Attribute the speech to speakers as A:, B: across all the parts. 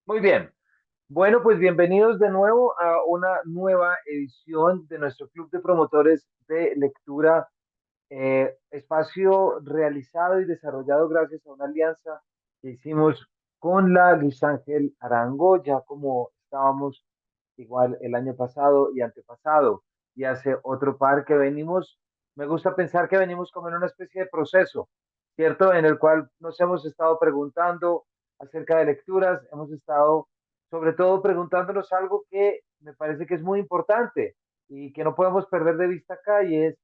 A: Muy bien. Bueno, pues bienvenidos de nuevo a una nueva edición de nuestro Club de Promotores de Lectura, espacio realizado y desarrollado gracias a una alianza que hicimos con la Luis Ángel Arango, ya como estábamos igual el año pasado y antepasado, y hace otro par que venimos, me gusta pensar que venimos como en una especie de proceso, ¿cierto? En el cual nos hemos estado preguntando acerca de lecturas, hemos estado sobre todo preguntándonos algo que me parece que es muy importante y que no podemos perder de vista acá, y es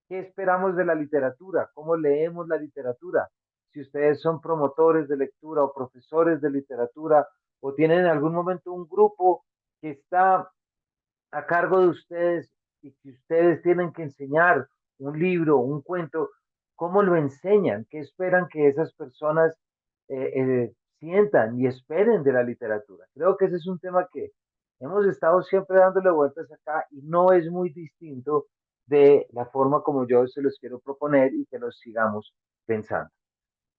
A: qué esperamos de la literatura, cómo leemos la literatura. Si ustedes son promotores de lectura o profesores de literatura o tienen en algún momento un grupo que está a cargo de ustedes y que ustedes tienen que enseñar un libro, un cuento, ¿cómo lo enseñan? ¿Qué esperan que esas personas sientan y esperen de la literatura? Creo que ese es un tema que hemos estado siempre dándole vueltas acá y no es muy distinto de la forma como yo se los quiero proponer y que los sigamos pensando.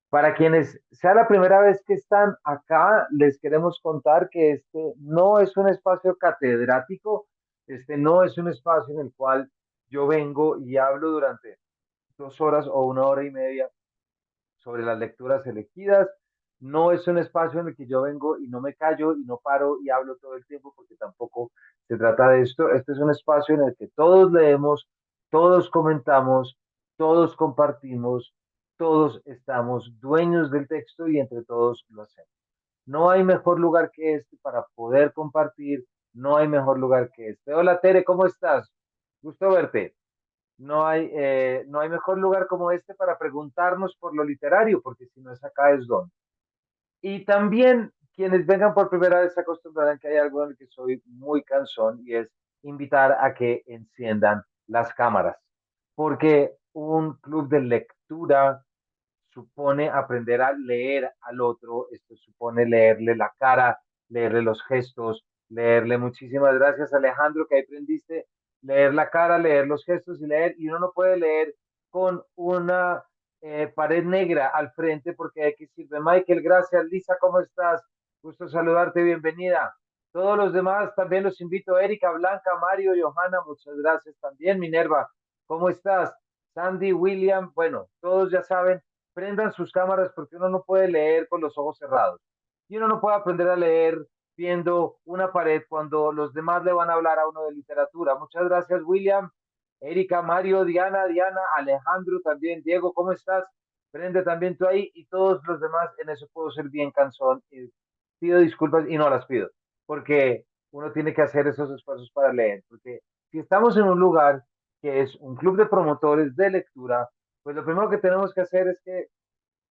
A: Para quienes sea la primera vez que están acá, les queremos contar que este no es un espacio catedrático, este no es un espacio en el cual yo vengo y hablo durante 2 horas o 1 hora y media sobre las lecturas elegidas. No es un espacio en el que yo vengo y no me callo y no paro y hablo todo el tiempo, porque tampoco se trata de esto. Este es un espacio en el que todos leemos, todos comentamos, todos compartimos, todos estamos dueños del texto y entre todos lo hacemos. No hay mejor lugar que este para poder compartir, no hay mejor lugar que este. Hola Tere, ¿cómo estás? Gusto verte. No hay mejor lugar como este para preguntarnos por lo literario, porque si no es acá es donde. Y también quienes vengan por primera vez se acostumbrarán que hay algo en el que soy muy cansón, y es invitar a que enciendan las cámaras, porque un club de lectura supone aprender a leer al otro. Esto supone leerle la cara, leerle los gestos, leerle. Muchísimas gracias, Alejandro, que ahí aprendiste leer la cara, leer los gestos y uno no puede leer con una pared negra al frente, porque hay que sirve. Michael, gracias. Lisa, ¿cómo estás? Gusto saludarte, bienvenida. Todos los demás también los invito. Erika, Blanca, Mario, Johanna, muchas gracias también. Minerva, ¿cómo estás? Sandy, William, bueno, todos ya saben, prendan sus cámaras, porque uno no puede leer con los ojos cerrados. Y uno no puede aprender a leer viendo una pared cuando los demás le van a hablar a uno de literatura. Muchas gracias, William, Erika, Mario, Diana, Alejandro también. Diego, ¿cómo estás? Prende también tú ahí, y todos los demás. En eso puedo ser bien cansón. Pido disculpas y no las pido, porque uno tiene que hacer esos esfuerzos para leer. Porque si estamos en un lugar que es un club de promotores de lectura, pues lo primero que tenemos que hacer es que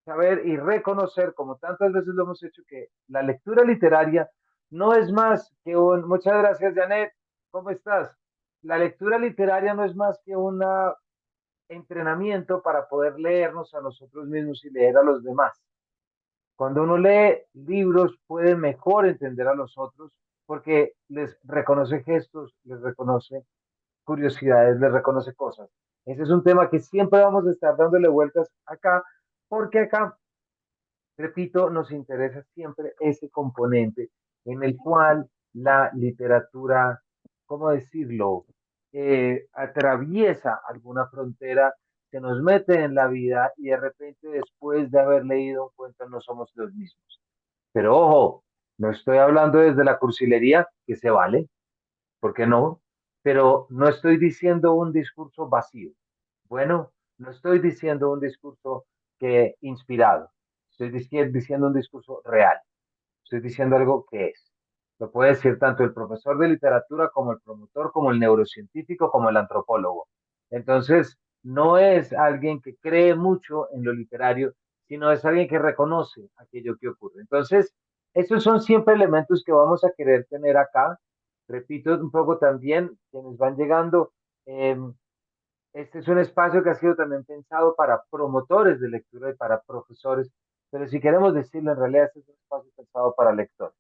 A: saber y reconocer, como tantas veces lo hemos hecho, que la lectura literaria no es más que un... Muchas gracias, Janet. ¿Cómo estás? La lectura literaria no es más que un entrenamiento para poder leernos a nosotros mismos y leer a los demás. Cuando uno lee libros puede mejor entender a los otros, porque les reconoce gestos, les reconoce curiosidades, les reconoce cosas. Ese es un tema que siempre vamos a estar dándole vueltas acá, porque acá, repito, nos interesa siempre ese componente en el cual la literatura, ¿cómo decirlo?, atraviesa alguna frontera, se nos mete en la vida y de repente, después de haber leído un cuento, no somos los mismos. Pero ojo, no estoy hablando desde la cursilería, que se vale, ¿por qué no? Pero no estoy diciendo un discurso vacío. Bueno, no estoy diciendo un discurso que inspirado. Estoy diciendo un discurso real. Estoy diciendo algo que es. Lo puede decir tanto el profesor de literatura como el promotor, como el neurocientífico, como el antropólogo. Entonces, no es alguien que cree mucho en lo literario, sino es alguien que reconoce aquello que ocurre. Entonces, estos son siempre elementos que vamos a querer tener acá. Repito un poco también, quienes van llegando, eh, este es un espacio que ha sido también pensado para promotores de lectura y para profesores, pero si queremos decirlo, en realidad este es un espacio pensado para lectores.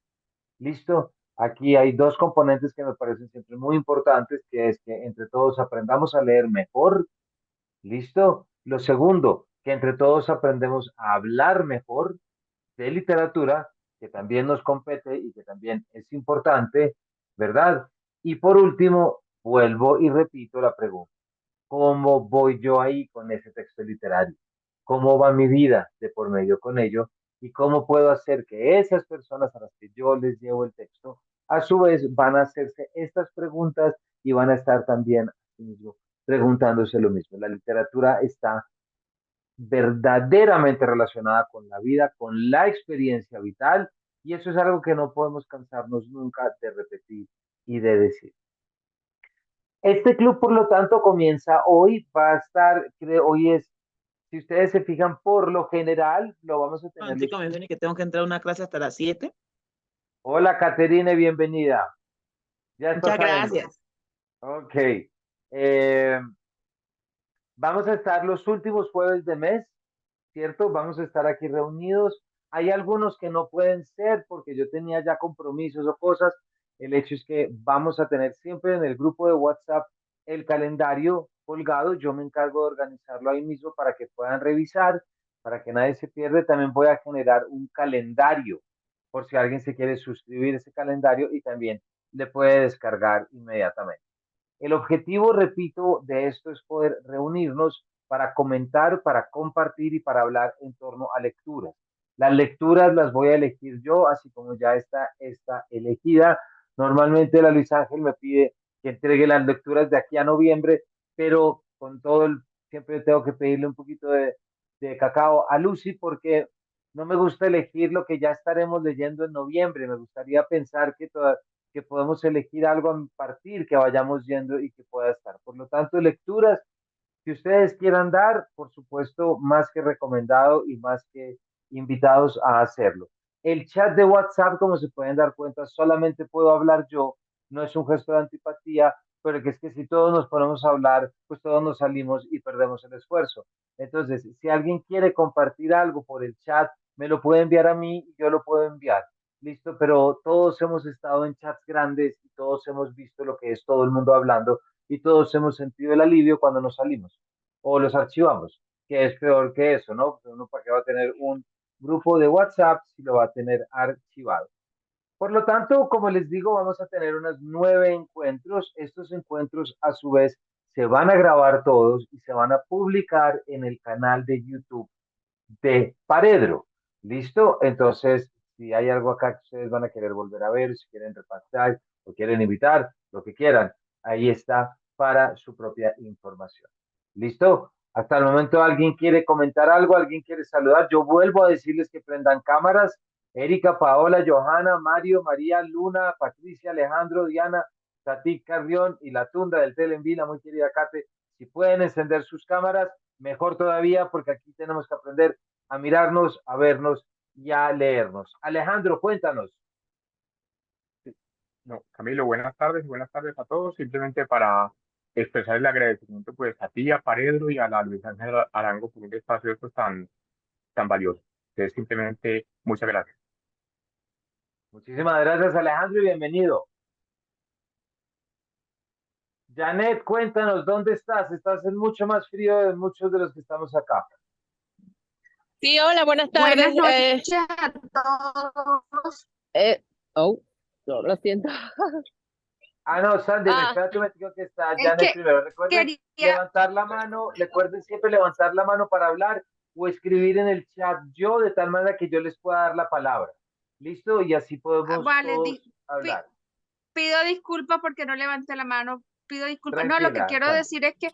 A: ¿Listo? Aquí hay dos componentes que me parecen siempre muy importantes, que es que entre todos aprendamos a leer mejor. ¿Listo? Lo segundo, que entre todos aprendemos a hablar mejor de literatura. que también nos compete y que también es importante, ¿verdad? Y por último, vuelvo y repito la pregunta. ¿Cómo voy yo ahí con ese texto literario? ¿Cómo va mi vida de por medio con ello? ¿Y cómo puedo hacer que esas personas a las que yo les llevo el texto, a su vez van a hacerse estas preguntas y van a estar también mismo, preguntándose lo mismo? La literatura está verdaderamente relacionada con la vida, con la experiencia vital, y eso es algo que no podemos cansarnos nunca de repetir y de decir. Este club, por lo tanto, comienza hoy, va a estar, creo, hoy es, si ustedes se fijan, por lo general, lo vamos a tener los...
B: Antico, me viene que tengo que entrar a una clase hasta las 7.
A: Hola, Caterine, bienvenida. Ya estás
B: Muchas
A: adentro.
B: gracias.
A: Ok. Eh, Vamos a estar los últimos jueves de mes, ¿cierto? Vamos a estar aquí reunidos. Hay algunos que no pueden ser porque yo tenía ya compromisos o cosas. El hecho es que vamos a tener siempre en el grupo de WhatsApp el calendario colgado. Yo me encargo de organizarlo ahí mismo para que puedan revisar, para que nadie se pierda. También voy a generar un calendario por si alguien se quiere suscribir a ese calendario y también le puede descargar inmediatamente. El objetivo, repito, de esto es poder reunirnos para comentar, para compartir y para hablar en torno a lecturas. Las lecturas las voy a elegir yo, así como ya está elegida. Normalmente la Luis Ángel me pide que entregue las lecturas de aquí a noviembre, pero con todo el, siempre tengo que pedirle un poquito de cacao a Lucy porque no me gusta elegir lo que ya estaremos leyendo en noviembre. Me gustaría pensar que podemos elegir algo a partir, que vayamos yendo y que pueda estar. Por lo tanto, lecturas que ustedes quieran dar, por supuesto, más que recomendado y más que invitados a hacerlo. El chat de WhatsApp, como se pueden dar cuenta, solamente puedo hablar yo, no es un gesto de antipatía, pero que es que si todos nos ponemos a hablar, pues todos nos salimos y perdemos el esfuerzo. Entonces, si alguien quiere compartir algo por el chat, me lo puede enviar a mí y yo lo puedo enviar. Listo, pero todos hemos estado en chats grandes y todos hemos visto lo que es todo el mundo hablando y todos hemos sentido el alivio cuando nos salimos o los archivamos, que es peor que eso, ¿no? Uno para qué va a tener un grupo de WhatsApp si lo va a tener archivado. Por lo tanto, como les digo, vamos a tener unos 9 encuentros. Estos encuentros, a su vez, se van a grabar todos y se van a publicar en el canal de YouTube de Paredro. ¿Listo? Entonces, si hay algo acá que ustedes van a querer volver a ver, si quieren repasar o quieren invitar, lo que quieran, ahí está para su propia información. ¿Listo? Hasta el momento alguien quiere comentar algo, alguien quiere saludar. Yo vuelvo a decirles que prendan cámaras. Erika, Paola, Johanna, Mario, María, Luna, Patricia, Alejandro, Diana, Tati Carrión y la tunda del Telenvila, muy querida Kate. Si pueden encender sus cámaras, mejor todavía, porque aquí tenemos que aprender a mirarnos, a vernos y a leernos. Alejandro, cuéntanos.
C: No, Camilo, buenas tardes a todos. Simplemente para expresar el agradecimiento pues a ti, a Paredro y a la Luis Ángel Arango por un espacio esto tan valioso. Entonces, simplemente muchas gracias.
A: Muchísimas gracias, Alejandro, y bienvenido. Janet, cuéntanos, ¿dónde estás? Estás en mucho más frío de muchos de los que estamos acá.
D: Sí, hola, buenas
E: Buenas
D: tardes.
E: noches a todos.
D: Eh, oh, no, lo siento.
A: Ah, no, Sandy,
D: Ah,
A: espérate un momento que está
E: Es
A: Janet
E: que
A: primero. Recuerden
E: quería,
A: levantar la mano, recuerden siempre levantar la mano para hablar o escribir en el chat yo, de tal manera que yo les pueda dar la palabra. ¿Listo? Y así podemos
E: vale,
A: todos
E: pi-
A: hablar.
E: pido disculpas porque no levanté la mano, pido disculpas. No, lo que
A: Tranquila,
E: quiero
A: Sandy.
E: decir es que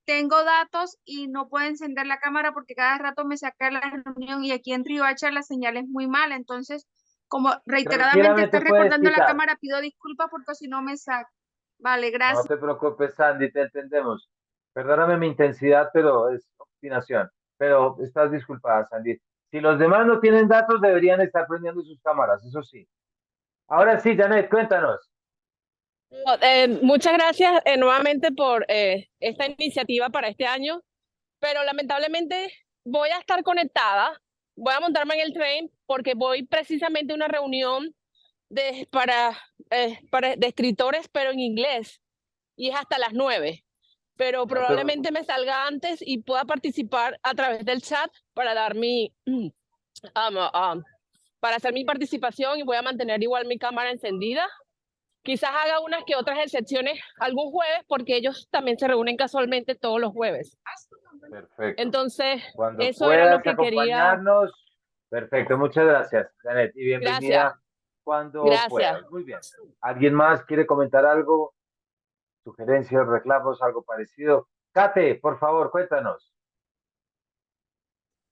E: tengo datos y no puedo encender la cámara porque cada rato me saca de la reunión y aquí en Riohacha la señal es muy mala. Entonces, como reiteradamente
A: Tranquilamente
E: está
A: puedes
E: recordando la
A: quitar.
E: cámara, pido disculpas porque si no me saca. Vale,
A: No
E: gracias.
A: te preocupes, Sandy, te entendemos. Perdóname mi intensidad, pero es obstinación. Pero estás disculpada, Sandy. Si los demás no tienen datos, deberían estar prendiendo sus cámaras, eso sí. Ahora sí, Janet, cuéntanos.
D: muchas gracias nuevamente por esta iniciativa para este año, pero lamentablemente voy a estar conectada, voy a montarme en el tren porque voy precisamente a una reunión de escritores, pero en inglés, y es hasta las 9. Pero
A: No te
D: probablemente me
A: preocupes.
D: salga antes y pueda participar a través del chat para dar mi para hacer mi participación y voy a mantener igual mi cámara encendida. Quizás haga unas que otras excepciones algún jueves porque ellos también se reúnen casualmente todos los jueves.
A: Perfecto.
D: Entonces,
A: Cuando
D: eso era lo
A: puedas
D: que quería.
A: acompañarnos, perfecto. Muchas gracias, Janet, y
D: Gracias.
A: bienvenida cuando
D: Gracias.
A: puedas. Muy bien. ¿Alguien más quiere comentar algo? ¿Sugerencias, reclamos, algo parecido? Kate, por favor, cuéntanos.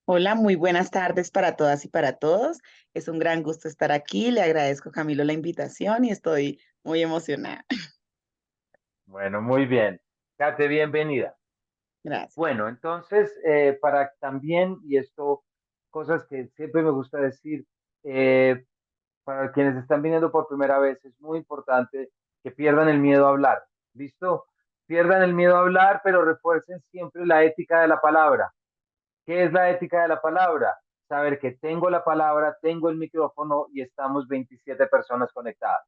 B: Hola, muy buenas tardes para todas y para todos. Es un gran gusto estar aquí. Le agradezco, Camilo, la invitación y estoy muy emocionada.
A: Bueno, muy bien. Kate, bienvenida.
B: Gracias.
A: Bueno, entonces, para también, y esto, cosas que siempre me gusta decir, para quienes están viniendo por primera vez, es muy importante que pierdan el miedo a hablar. ¿Listo? Pierdan el miedo a hablar, pero refuercen siempre la ética de la palabra. ¿Qué es la ética de la palabra? Saber que tengo la palabra, tengo el micrófono y estamos 27 personas conectadas.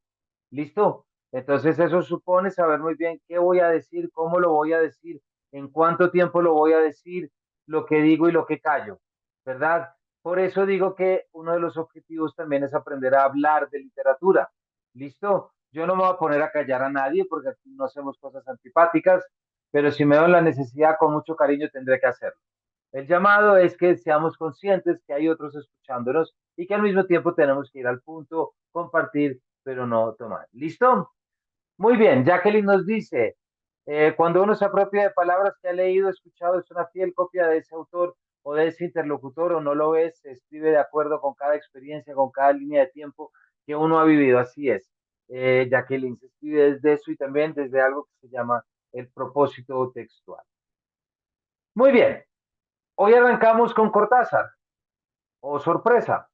A: ¿Listo? Entonces eso supone saber muy bien qué voy a decir, cómo lo voy a decir, en cuánto tiempo lo voy a decir, lo que digo y lo que callo, ¿verdad? Por eso digo que uno de los objetivos también es aprender a hablar de literatura. ¿Listo? Yo no me voy a poner a callar a nadie porque aquí no hacemos cosas antipáticas, pero si me veo la necesidad, con mucho cariño tendré que hacerlo. El llamado es que seamos conscientes que hay otros escuchándonos y que al mismo tiempo tenemos que ir al punto, compartir, pero no tomar. ¿Listo? Muy bien, Jacqueline nos dice, cuando uno se apropia de palabras que ha leído, escuchado, es una fiel copia de ese autor o de ese interlocutor o no lo es, se escribe de acuerdo con cada experiencia, con cada línea de tiempo que uno ha vivido. Así es. Jacqueline se escribe desde eso y también desde algo que se llama el propósito textual. Muy bien, hoy arrancamos con Cortázar. Oh, sorpresa,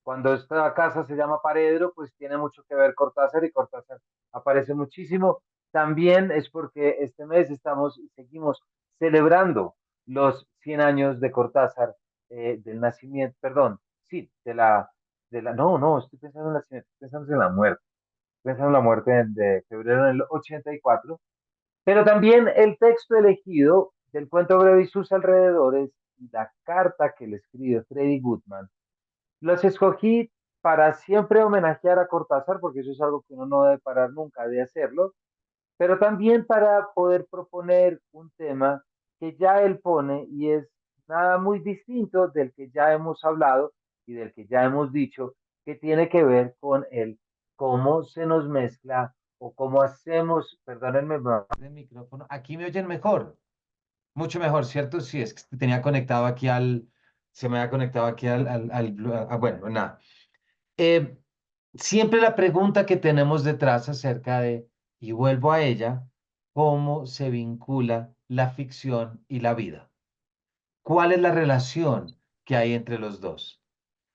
A: cuando esta casa se llama Paredro, pues tiene mucho que ver Cortázar y Cortázar aparece muchísimo. También es porque este mes estamos y seguimos celebrando los 100 años de Cortázar, del nacimiento, perdón, sí, no, estoy pensando en el nacimiento, estoy pensando en la muerte, estoy pensando en la muerte de febrero del 84, pero también el texto elegido del cuento breve y sus alrededores y la carta que le escribe Freddy Goodman los escogí para siempre homenajear a Cortázar, porque eso es algo que uno no debe parar nunca de hacerlo, pero también para poder proponer un tema que ya él pone y es nada muy distinto del que ya hemos hablado y del que ya hemos dicho, que tiene que ver con el cómo se nos mezcla o cómo hacemos, perdónenme, de micrófono, aquí me oyen mejor, mucho mejor, ¿cierto? Sí, es que tenía conectado aquí se me había conectado aquí bueno, nada. Eh, Siempre la pregunta que tenemos detrás acerca de, y vuelvo a ella, cómo se vincula la ficción y la vida. ¿Cuál es la relación que hay entre los dos?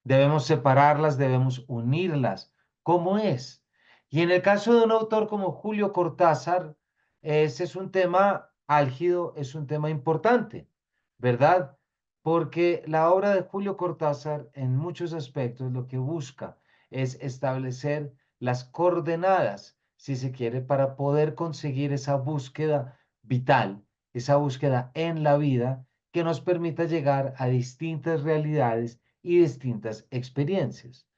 A: ¿Debemos separarlas? ¿Debemos unirlas? ¿Cómo es? Y en el caso de un autor como Julio Cortázar, ese es un tema álgido, es un tema importante, ¿verdad? Porque la obra de Julio Cortázar, en muchos aspectos, lo que busca es establecer las coordenadas, si se quiere, para poder conseguir esa búsqueda vital, esa búsqueda en la vida que nos permita llegar a distintas realidades y distintas experiencias.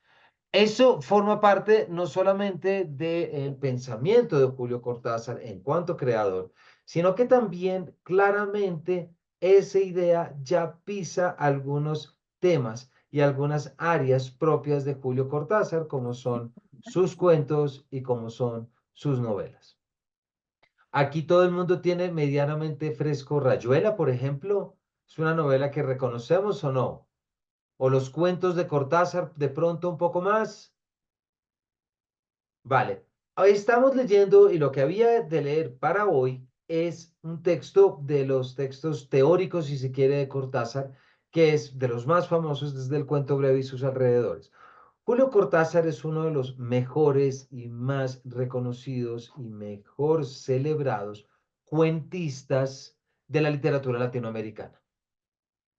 A: Eso forma parte no solamente del pensamiento de Julio Cortázar en cuanto creador, sino que también claramente esa idea ya pisa algunos temas y algunas áreas propias de Julio Cortázar, como son sus cuentos y como son sus novelas. Aquí todo el mundo tiene medianamente fresco Rayuela, por ejemplo. ¿Es una novela que reconocemos o no? ¿O los cuentos de Cortázar de pronto un poco más? Vale. Hoy estamos leyendo y lo que había de leer para hoy es un texto de los textos teóricos, si se quiere, de Cortázar, que es de los más famosos desde el cuento breve y sus alrededores. Julio Cortázar es uno de los mejores y más reconocidos y mejor celebrados cuentistas de la literatura latinoamericana.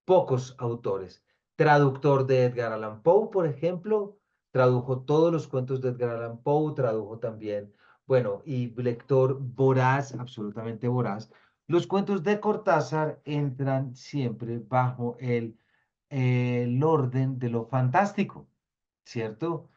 A: Pocos autores. Traductor de Edgar Allan Poe, por ejemplo, tradujo todos los cuentos de Edgar Allan Poe, tradujo también, bueno, y lector voraz, absolutamente voraz. Los cuentos de Cortázar entran siempre bajo el orden de lo fantástico. ¿cierto?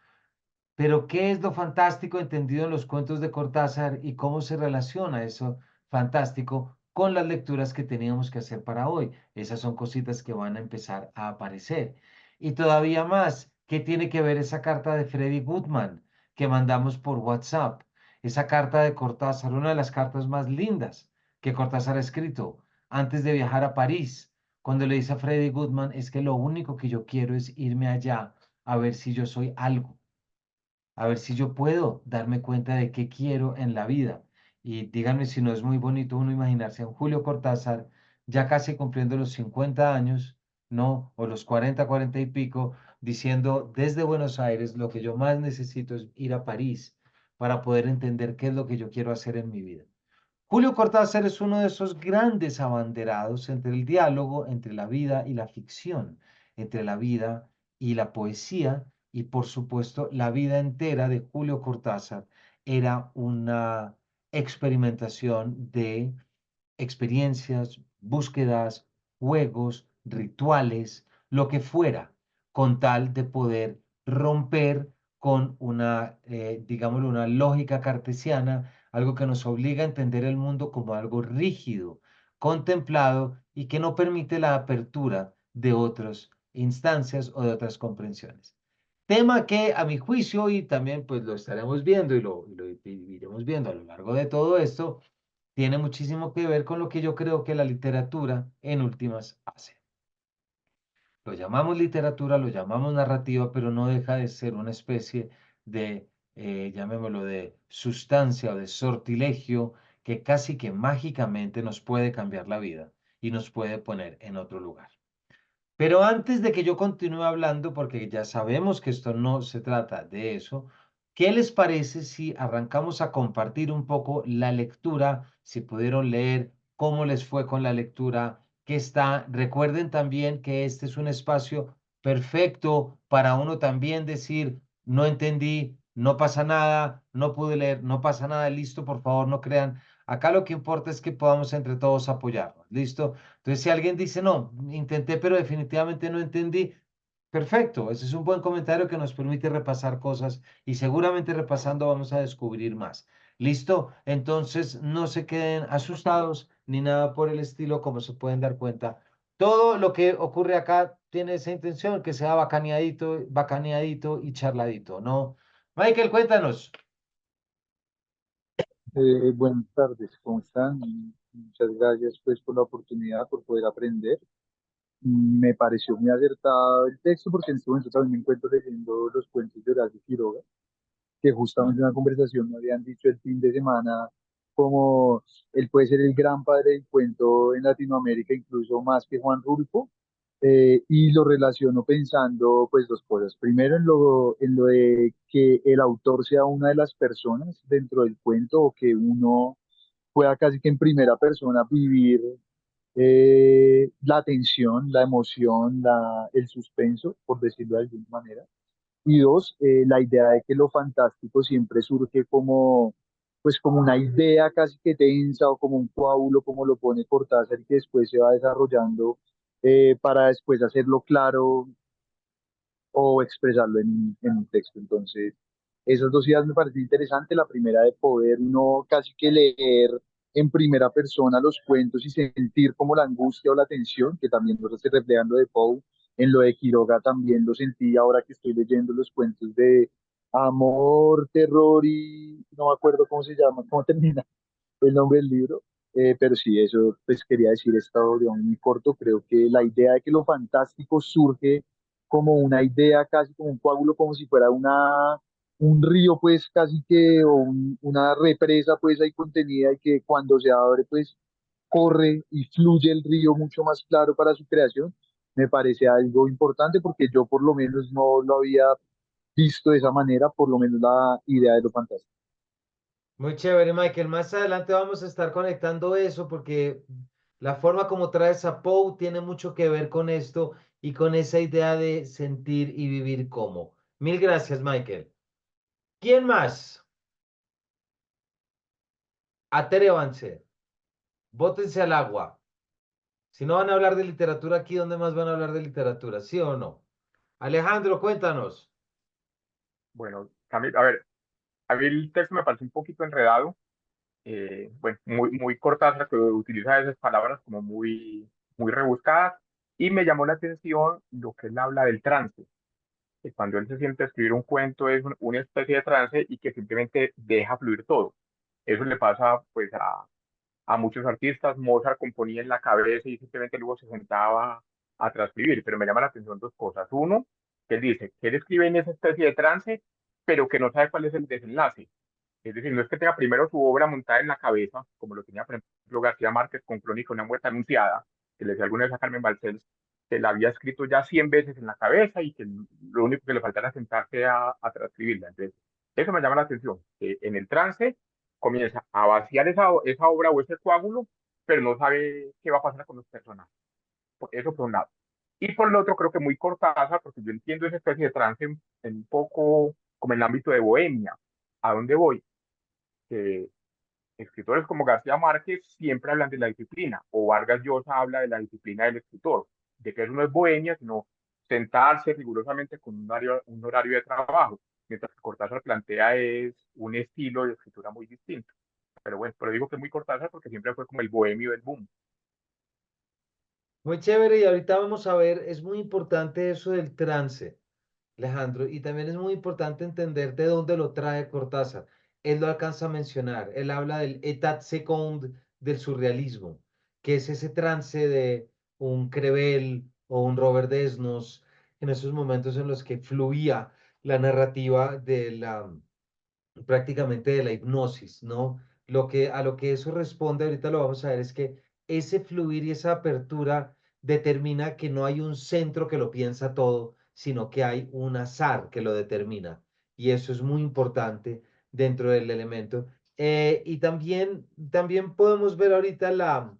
A: Pero ¿qué es lo fantástico entendido en los cuentos de Cortázar y cómo se relaciona eso fantástico con las lecturas que teníamos que hacer para hoy? Esas son cositas que van a empezar a aparecer. Y todavía más, ¿qué tiene que ver esa carta de Freddy Goodman que mandamos por WhatsApp? Esa carta de Cortázar, una de las cartas más lindas que Cortázar ha escrito antes de viajar a París, cuando le dice a Freddy Goodman, es que lo único que yo quiero es irme allá a ver si yo soy algo, a ver si yo puedo darme cuenta de qué quiero en la vida. Y díganme si no es muy bonito uno imaginarse a un Julio Cortázar ya casi cumpliendo los 50 años, ¿no? O los 40, 40 y pico, diciendo desde Buenos Aires, lo que yo más necesito es ir a París para poder entender qué es lo que yo quiero hacer en mi vida. Julio Cortázar es uno de esos grandes abanderados entre el diálogo entre la vida y la ficción, entre la vida y la poesía, y por supuesto la vida entera de Julio Cortázar era una experimentación de experiencias, búsquedas, juegos, rituales, lo que fuera, con tal de poder romper con una, digámoslo, una lógica cartesiana, algo que nos obliga a entender el mundo como algo rígido, contemplado y que no permite la apertura de otras instancias o de otras comprensiones. Tema que a mi juicio, y también pues lo estaremos viendo y lo iremos viendo a lo largo de todo esto, tiene muchísimo que ver con lo que yo creo que la literatura en últimas hace. Lo llamamos literatura, lo llamamos narrativa, pero no deja de ser una especie de, llamémoslo, de sustancia o de sortilegio que casi que mágicamente nos puede cambiar la vida y nos puede poner en otro lugar. Pero antes de que yo continúe hablando, porque ya sabemos que esto no se trata de eso, ¿qué les parece si arrancamos a compartir un poco la lectura? Si pudieron leer, cómo les fue con la lectura, qué está. Recuerden también que este es un espacio perfecto para uno también decir, no entendí, no pasa nada, no pude leer, no pasa nada, listo, por favor, no crean. Acá lo que importa es que podamos entre todos apoyarnos, ¿listo? Entonces, si alguien dice, no, intenté, pero definitivamente no entendí, perfecto, ese es un buen comentario que nos permite repasar cosas y seguramente repasando vamos a descubrir más. ¿Listo? Entonces, no se queden asustados ni nada por el estilo, como se pueden dar cuenta. Todo lo que ocurre acá tiene esa intención, que sea bacaneadito, bacaneadito y charladito, ¿no? Michael, cuéntanos.
F: Buenas tardes, ¿cómo están? Muchas gracias pues por la oportunidad, por poder aprender. Me pareció muy acertado el texto porque en este momento también me encuentro leyendo los cuentos de Horacio Quiroga, que justamente en una conversación me habían dicho el fin de semana como él puede ser el gran padre del cuento en Latinoamérica, incluso más que Juan Rulfo, y lo relaciono pensando pues dos cosas. Primero en lo de que el autor sea una de las personas dentro del cuento o que uno pueda casi que en primera persona vivir la tensión, la emoción, el suspenso, por decirlo de alguna manera. Y dos, la idea de que lo fantástico siempre surge como, pues como una idea casi que tensa o como un coágulo, como lo pone Cortázar, y que después se va desarrollando para después hacerlo claro o expresarlo en un texto. Entonces, esas dos ideas me parecen interesantes. La primera de poder uno casi que leer en primera persona los cuentos y sentir como la angustia o la tensión, que también lo se refleja en lo de Poe, en lo de Quiroga también lo sentí ahora que estoy leyendo los cuentos de amor, terror y no me acuerdo cómo se llama, cómo termina el nombre del libro. Pero sí, eso pues quería decir esta audio muy corto. Creo que la idea de que lo fantástico surge como una idea, casi como un coágulo, como si fuera un río, pues casi que, o una represa, pues ahí contenida y que cuando se abre, pues corre y fluye el río mucho más claro para su creación. Me parece algo importante porque yo por lo menos no lo había visto de esa manera, por lo menos la idea de lo fantástico.
A: Muy chévere, Michael. Más adelante vamos a estar conectando eso porque la forma como traes a Poe tiene mucho que ver con esto y con esa idea de sentir y vivir como. Mil gracias, Michael. ¿Quién más? Atrévanse, bótense al agua. Si no van a hablar de literatura aquí, ¿dónde más van a hablar de literatura? ¿Sí o no? Alejandro, cuéntanos.
C: Bueno, Camila, a ver, a mí el texto me parece un poquito enredado, bueno, muy Cortázar, que utiliza esas palabras como muy rebuscadas, y me llamó la atención lo que él habla del trance, que cuando él se siente a escribir un cuento es una especie de trance y que simplemente deja fluir todo. Eso le pasa pues a muchos artistas. Mozart componía en la cabeza y simplemente luego se sentaba a transcribir, pero me llama la atención dos cosas. Uno, que él dice que él escribe en esa especie de trance, pero que no sabe cuál es el desenlace. Es decir, no es que tenga primero su obra montada en la cabeza, como lo tenía, por ejemplo, García Márquez con Crónica de una muerte anunciada, que le decía alguna vez a Carmen Balcells, que la había escrito ya 100 veces en la cabeza y que lo único que le faltaba era sentarse a transcribirla. Entonces, eso me llama la atención, que en el trance comienza a vaciar esa obra o ese coágulo, pero no sabe qué va a pasar con los personajes. Eso por un lado. Y por el otro, creo que muy Cortázar, porque yo entiendo esa especie de trance en un poco como en el ámbito de Bohemia. ¿A dónde voy? Que escritores como García Márquez siempre hablan de la disciplina, o Vargas Llosa habla de la disciplina del escritor, de que eso no es bohemia, sino sentarse rigurosamente con un horario de trabajo, mientras que Cortázar plantea es un estilo de escritura muy distinto. Pero bueno, pero digo que es muy Cortázar porque siempre fue como el bohemio del boom.
G: Muy chévere, y ahorita vamos a ver, es muy importante eso del trance, Alejandro, y también es muy importante entender de dónde lo trae Cortázar. Él lo alcanza a mencionar, él habla del état seconde del surrealismo, que es ese trance de un Crevel o un Robert Desnos, en esos momentos en los que fluía la narrativa de la prácticamente de la hipnosis, ¿no? A lo que eso responde, ahorita lo vamos a ver, es que ese fluir y esa apertura determina que no hay un centro que lo piensa todo, sino que hay un azar que lo determina. Y eso es muy importante dentro del elemento. Y también podemos ver ahorita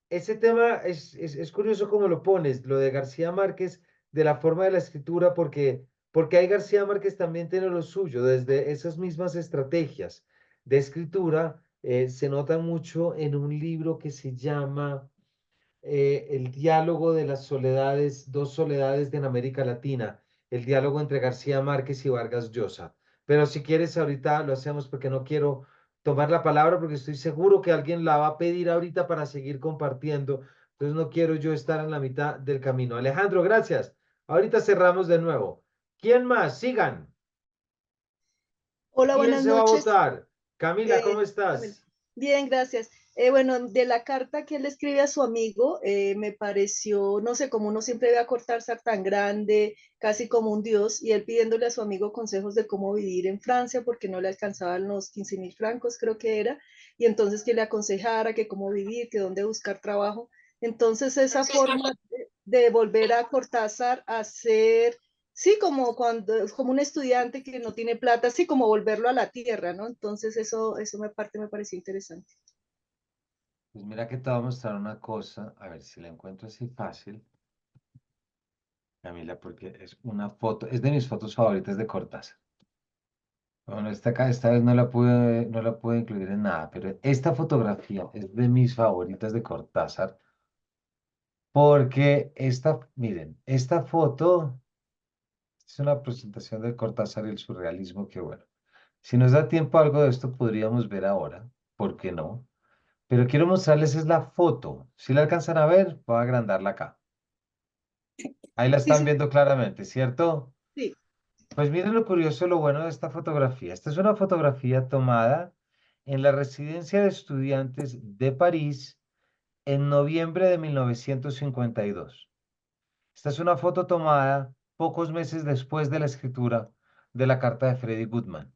G: ese tema es curioso cómo lo pones, lo de García Márquez, de la forma de la escritura, porque ahí García Márquez también tiene lo suyo, desde esas mismas estrategias de escritura, se nota mucho en un libro que se llama El diálogo de las soledades, dos soledades de en América Latina, el diálogo entre García Márquez y Vargas Llosa. Pero si quieres, ahorita lo hacemos porque no quiero tomar la palabra porque estoy seguro que alguien la va a pedir ahorita para seguir compartiendo. Entonces no quiero yo estar en la mitad del camino. Alejandro, gracias. Ahorita cerramos de nuevo. ¿Quién más? Sigan.
H: Hola,
G: ¿Quién
H: buenas
G: se va a
H: noches.
G: votar? Camila, ¿cómo
H: Camila.
G: estás?
H: Bien, gracias. Bueno, de la carta que él escribe a su amigo, me pareció, no sé, como uno siempre ve a Cortázar tan grande, casi como un dios, y él pidiéndole a su amigo consejos de cómo vivir en Francia, porque no le alcanzaban los 15.000 francos, creo que era, y entonces que le aconsejara que cómo vivir, que dónde buscar trabajo. Entonces, esa forma de volver a Cortázar a ser, sí, como cuando, como un estudiante que no tiene plata, así como volverlo a la tierra, ¿no? Entonces eso me pareció interesante.
G: Pues mira que te voy a mostrar una cosa, a ver si la encuentro así fácil, Camila, porque es una foto, es de mis fotos favoritas de Cortázar. Bueno, esta vez no la pude incluir en nada, pero esta fotografía es de mis favoritas de Cortázar, porque miren, esta foto es una presentación de Cortázar y el surrealismo, que bueno, si nos da tiempo algo de esto podríamos ver ahora, ¿por qué no? Pero quiero mostrarles es la foto. Si la alcanzan a ver, voy a agrandarla acá. Ahí la
H: Sí,
G: están
H: sí,
G: viendo claramente, ¿cierto?
H: sí.
G: Pues miren lo curioso, lo bueno de esta fotografía. Esta es una fotografía tomada en la residencia de estudiantes de París en noviembre de 1952. Esta es una foto tomada pocos meses después de la escritura de la carta de Freddy Goodman.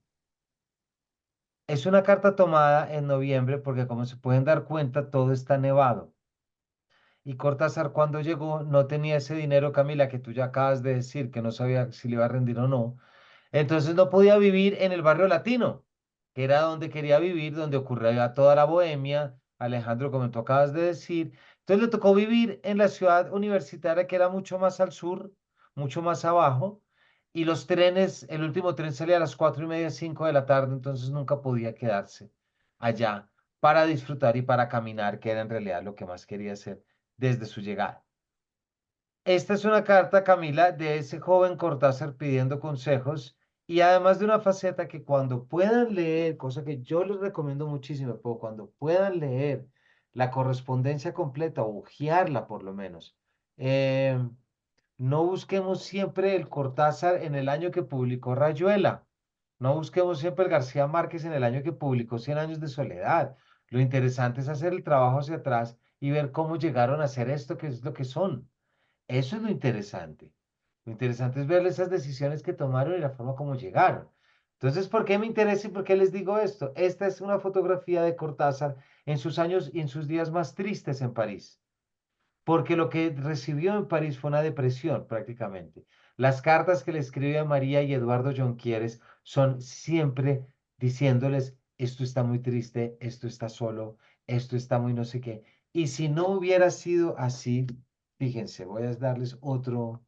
G: Es una carta tomada en noviembre porque, como se pueden dar cuenta, todo está nevado. Y Cortázar, cuando llegó, no tenía ese dinero, Camila, que tú ya acabas de decir, que no sabía si le iba a rendir o no. Entonces no podía vivir en el barrio latino, que era donde quería vivir, donde ocurría toda la bohemia. Alejandro, como tú acabas de decir. Entonces le tocó vivir en la ciudad universitaria, que era mucho más al sur, mucho más abajo. Y los trenes, el último tren salía a las 4:30, 5 de la tarde, entonces nunca podía quedarse allá para disfrutar y para caminar, que era en realidad lo que más quería hacer desde su llegada. Esta es una carta, Camila, de ese joven Cortázar pidiendo consejos Y además de una faceta que cuando puedan leer, cosa que yo les recomiendo muchísimo, pero cuando puedan leer la correspondencia completa, o hojearla por lo menos, eh, no busquemos siempre el Cortázar en el año que publicó Rayuela. No busquemos siempre el García Márquez en el año que publicó Cien años de soledad. Lo interesante es hacer el trabajo hacia atrás y ver cómo llegaron a ser esto que es lo que son. Eso es lo interesante. Lo interesante es ver esas decisiones que tomaron y la forma como llegaron. Entonces, ¿por qué me interesa y por qué les digo esto? Esta es una fotografía de Cortázar en sus años y en sus días más tristes en París, porque lo que recibió en París fue una depresión prácticamente. Las cartas que le escribe a María y Eduardo Jonquieres son siempre diciéndoles, esto está muy triste, esto está solo, esto está muy no sé qué. Y si no hubiera sido así, fíjense, voy a darles otro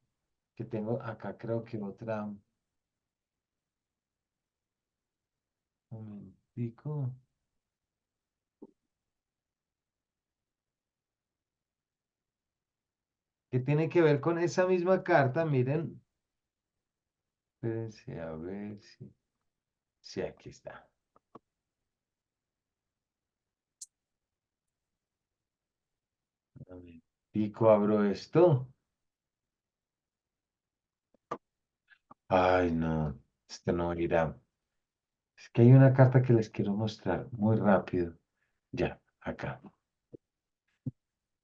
G: que tengo acá, creo que otra, un momentico. Que tiene que ver con esa misma carta, miren, espérense a ver si aquí está. A ver, pico, abro esto. Ay, no, esto no irá. Es que hay una carta que les quiero mostrar muy rápido. Ya, acá.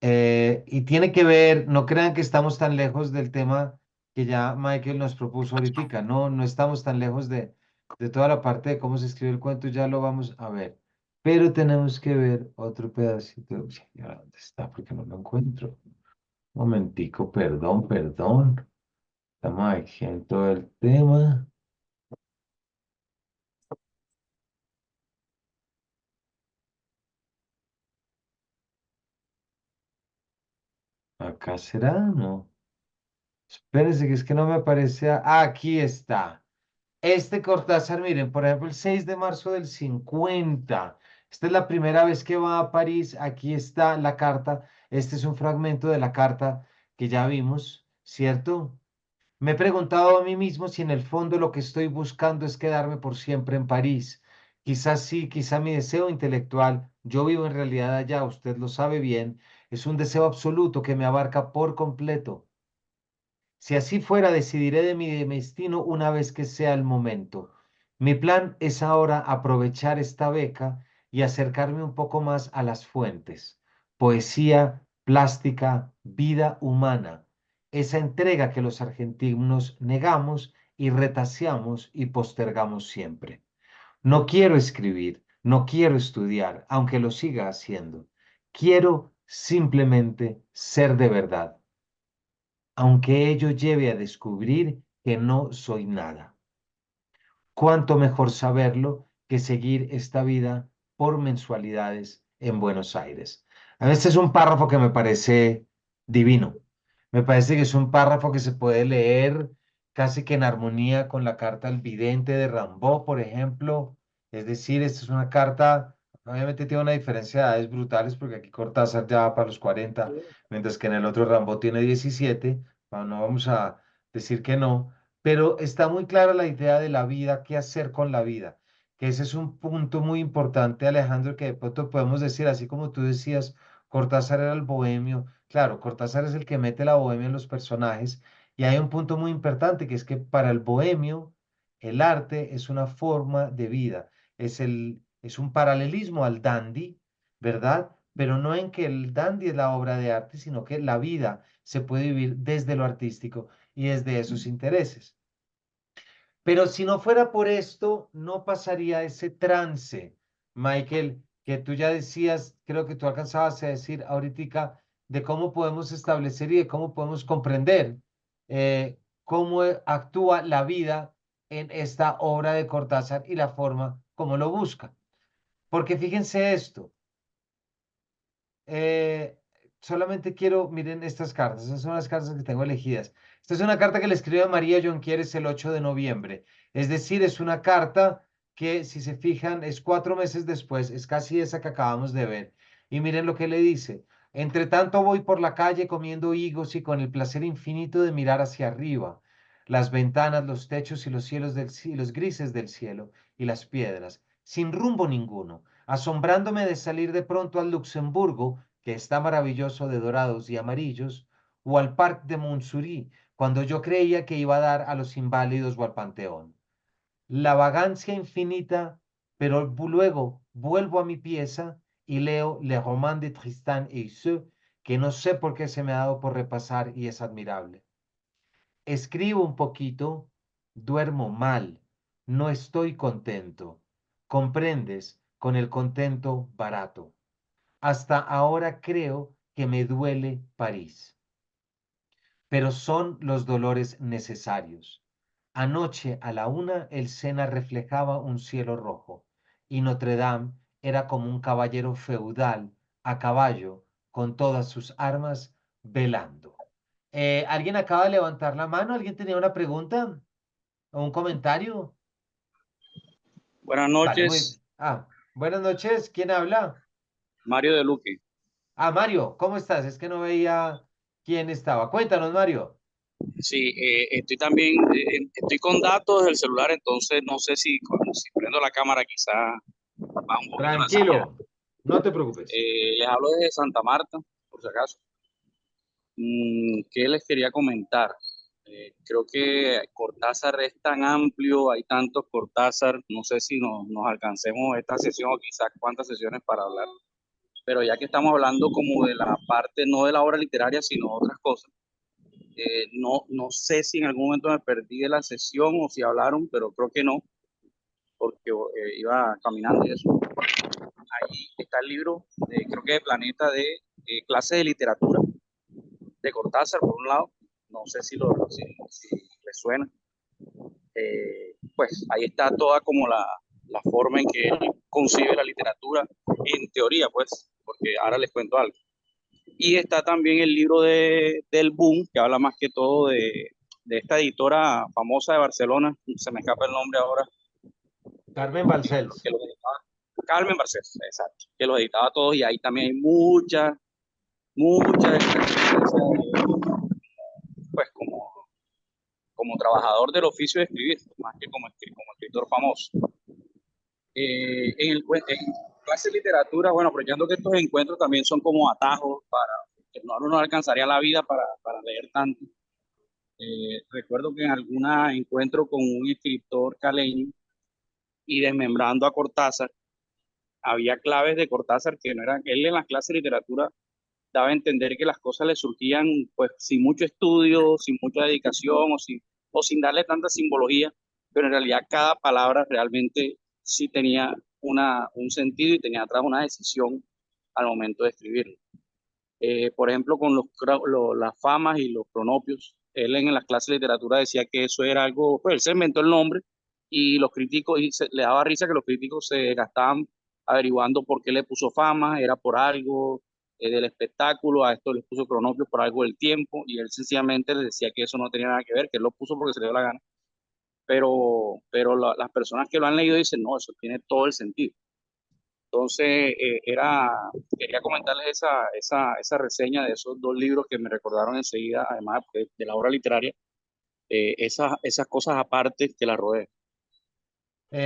G: Y tiene que ver, no crean que estamos tan lejos del tema que ya Michael nos propuso ahorita. No, no estamos tan lejos de toda la parte de cómo se escribe el cuento, ya lo vamos a ver. Pero tenemos que ver otro pedacito. Uy, ¿y ahora dónde está? Porque no lo encuentro. Un momentico, perdón, perdón. Estamos aquí en todo el tema. ¿Acá será? No. Espérense, que es que no me aparece. Aquí está. Este Cortázar, miren, por ejemplo, el 6 de marzo del 50. Esta es la primera vez que va a París. Aquí está la carta. Este es un fragmento de la carta que ya vimos, ¿cierto? Me he preguntado a mí mismo si en el fondo lo que estoy buscando es quedarme por siempre en París. Quizás sí, quizá mi deseo intelectual, yo vivo en realidad allá, usted lo sabe bien, es un deseo absoluto que me abarca por completo. Si así fuera, decidiré de mi destino una vez que sea el momento. Mi plan es ahora aprovechar esta beca y acercarme un poco más a las fuentes. Poesía, plástica, vida humana. Esa entrega que los argentinos negamos y retaseamos y postergamos siempre. No quiero escribir, no quiero estudiar, aunque lo siga haciendo. Quiero simplemente ser de verdad, aunque ello lleve a descubrir que no soy nada. Cuánto mejor saberlo que seguir esta vida por mensualidades en Buenos Aires. A veces es un párrafo que me parece divino. Me parece que es un párrafo que se puede leer casi que en armonía con la carta al vidente de Rimbaud, por ejemplo. Es decir, esta es una carta, obviamente tiene una diferencia de edades brutales, porque aquí Cortázar ya va para los 40, mientras que en el otro Rimbaud tiene 17. Bueno, no vamos a decir que no, pero está muy clara la idea de la vida, qué hacer con la vida, que ese es un punto muy importante, Alejandro, que de pronto podemos decir, así como tú decías, Cortázar era el bohemio. Claro, Cortázar es el que mete la bohemia en los personajes, y hay un punto muy importante, que es que para el bohemio el arte es una forma de vida, es un paralelismo al dandy, ¿verdad? Pero no en que el dandy es la obra de arte, sino que la vida se puede vivir desde lo artístico y desde esos intereses. Pero si no fuera por esto, no pasaría ese trance, Michael, que tú ya decías, creo que tú alcanzabas a decir ahorita, de cómo podemos establecer y de cómo podemos comprender cómo actúa la vida en esta obra de Cortázar y la forma como lo busca. Porque fíjense esto, eh, solamente quiero, miren estas cartas, esas son las cartas que tengo elegidas. Esta es una carta que le escribe a María Jonquieres el 8 de noviembre. Es decir, es una carta que, si se fijan, es 4 meses después, es casi esa que acabamos de ver. Y miren lo que le dice. Entre tanto voy por la calle comiendo higos y con el placer infinito de mirar hacia arriba. las ventanas, los techos y los cielos y los grises del cielo y las piedras, sin rumbo ninguno, asombrándome de salir de pronto al Luxemburgo, que está maravilloso de dorados y amarillos, o al Parc de Montsouris, cuando yo creía que iba a dar a los inválidos o al Panteón. La vagancia infinita, pero luego vuelvo a mi pieza y leo Le Roman de Tristan et Isolde, que no sé por qué se me ha dado por repasar y es admirable. Escribo un poquito, duermo mal, no estoy contento. ¿Comprendes? Con el contento barato. Hasta ahora creo que me duele París. Pero son los dolores necesarios. Anoche a la 1 el Sena reflejaba un cielo rojo y Notre Dame era como un caballero feudal a caballo con todas sus armas velando. ¿Alguien acaba de levantar la mano? ¿Alguien tenía una pregunta o un comentario?
I: Buenas
G: Vale, muy
I: noches,
G: buenas noches. ¿Quién habla?
I: Mario de Luque.
G: Mario, ¿cómo estás? Es que no veía quién estaba. Cuéntanos, Mario.
I: Sí, estoy también, estoy con datos del celular, entonces no sé si prendo la cámara quizá va un poquito la señal.
G: Tranquilo, no te preocupes.
I: Les hablo desde Santa Marta, por si acaso. ¿Qué les quería comentar? Creo que Cortázar es tan amplio, hay tantos Cortázar, no sé si nos alcancemos esta sesión o quizás cuántas sesiones para hablar, pero ya que estamos hablando como de la parte, no de la obra literaria, sino otras cosas. No sé si en algún momento me perdí de la sesión o si hablaron, pero creo que no, porque iba caminando y eso. Ahí está el libro, creo que de Planeta, de clase de literatura de Cortázar, por un lado. No sé si les suena. Pues ahí está toda como la forma en que él concibe la literatura, en teoría, pues, porque ahora les cuento algo. Y está también el libro del Boom, que habla más que todo de esta editora famosa de Barcelona, se me escapa el nombre ahora.
G: Carmen Balcells.
I: Que los editaba, Carmen Barcells, exacto, que los editaba todos y ahí también hay mucha pues como trabajador del oficio de escribir, más que como escritor famoso. En clase de literatura, bueno, aprovechando que estos encuentros también son como atajos para que no alcanzaría la vida para leer tanto. Recuerdo que en algún encuentro con un escritor caleño y desmembrando a Cortázar, había claves de Cortázar que no eran, él en las clases de literatura daba a entender que las cosas le surgían pues sin mucho estudio, sin mucha dedicación o sin darle tanta simbología, pero en realidad cada palabra realmente sí tenía un sentido y tenía atrás una decisión al momento de escribirlo. Por ejemplo, con las famas y los pronopios, él en las clases de literatura decía que eso era algo, pues él se inventó el nombre y los críticos, le daba risa que los críticos se gastaban averiguando por qué le puso fama, era por algo del espectáculo, a esto le puso pronopios por algo del tiempo, y él sencillamente les decía que eso no tenía nada que ver, que él lo puso porque se le dio la gana, pero las personas que lo han leído dicen, no, eso tiene todo el sentido. Entonces, quería comentarles esa reseña de esos dos libros que me recordaron enseguida, además de la obra literaria, esas cosas aparte que la rodean.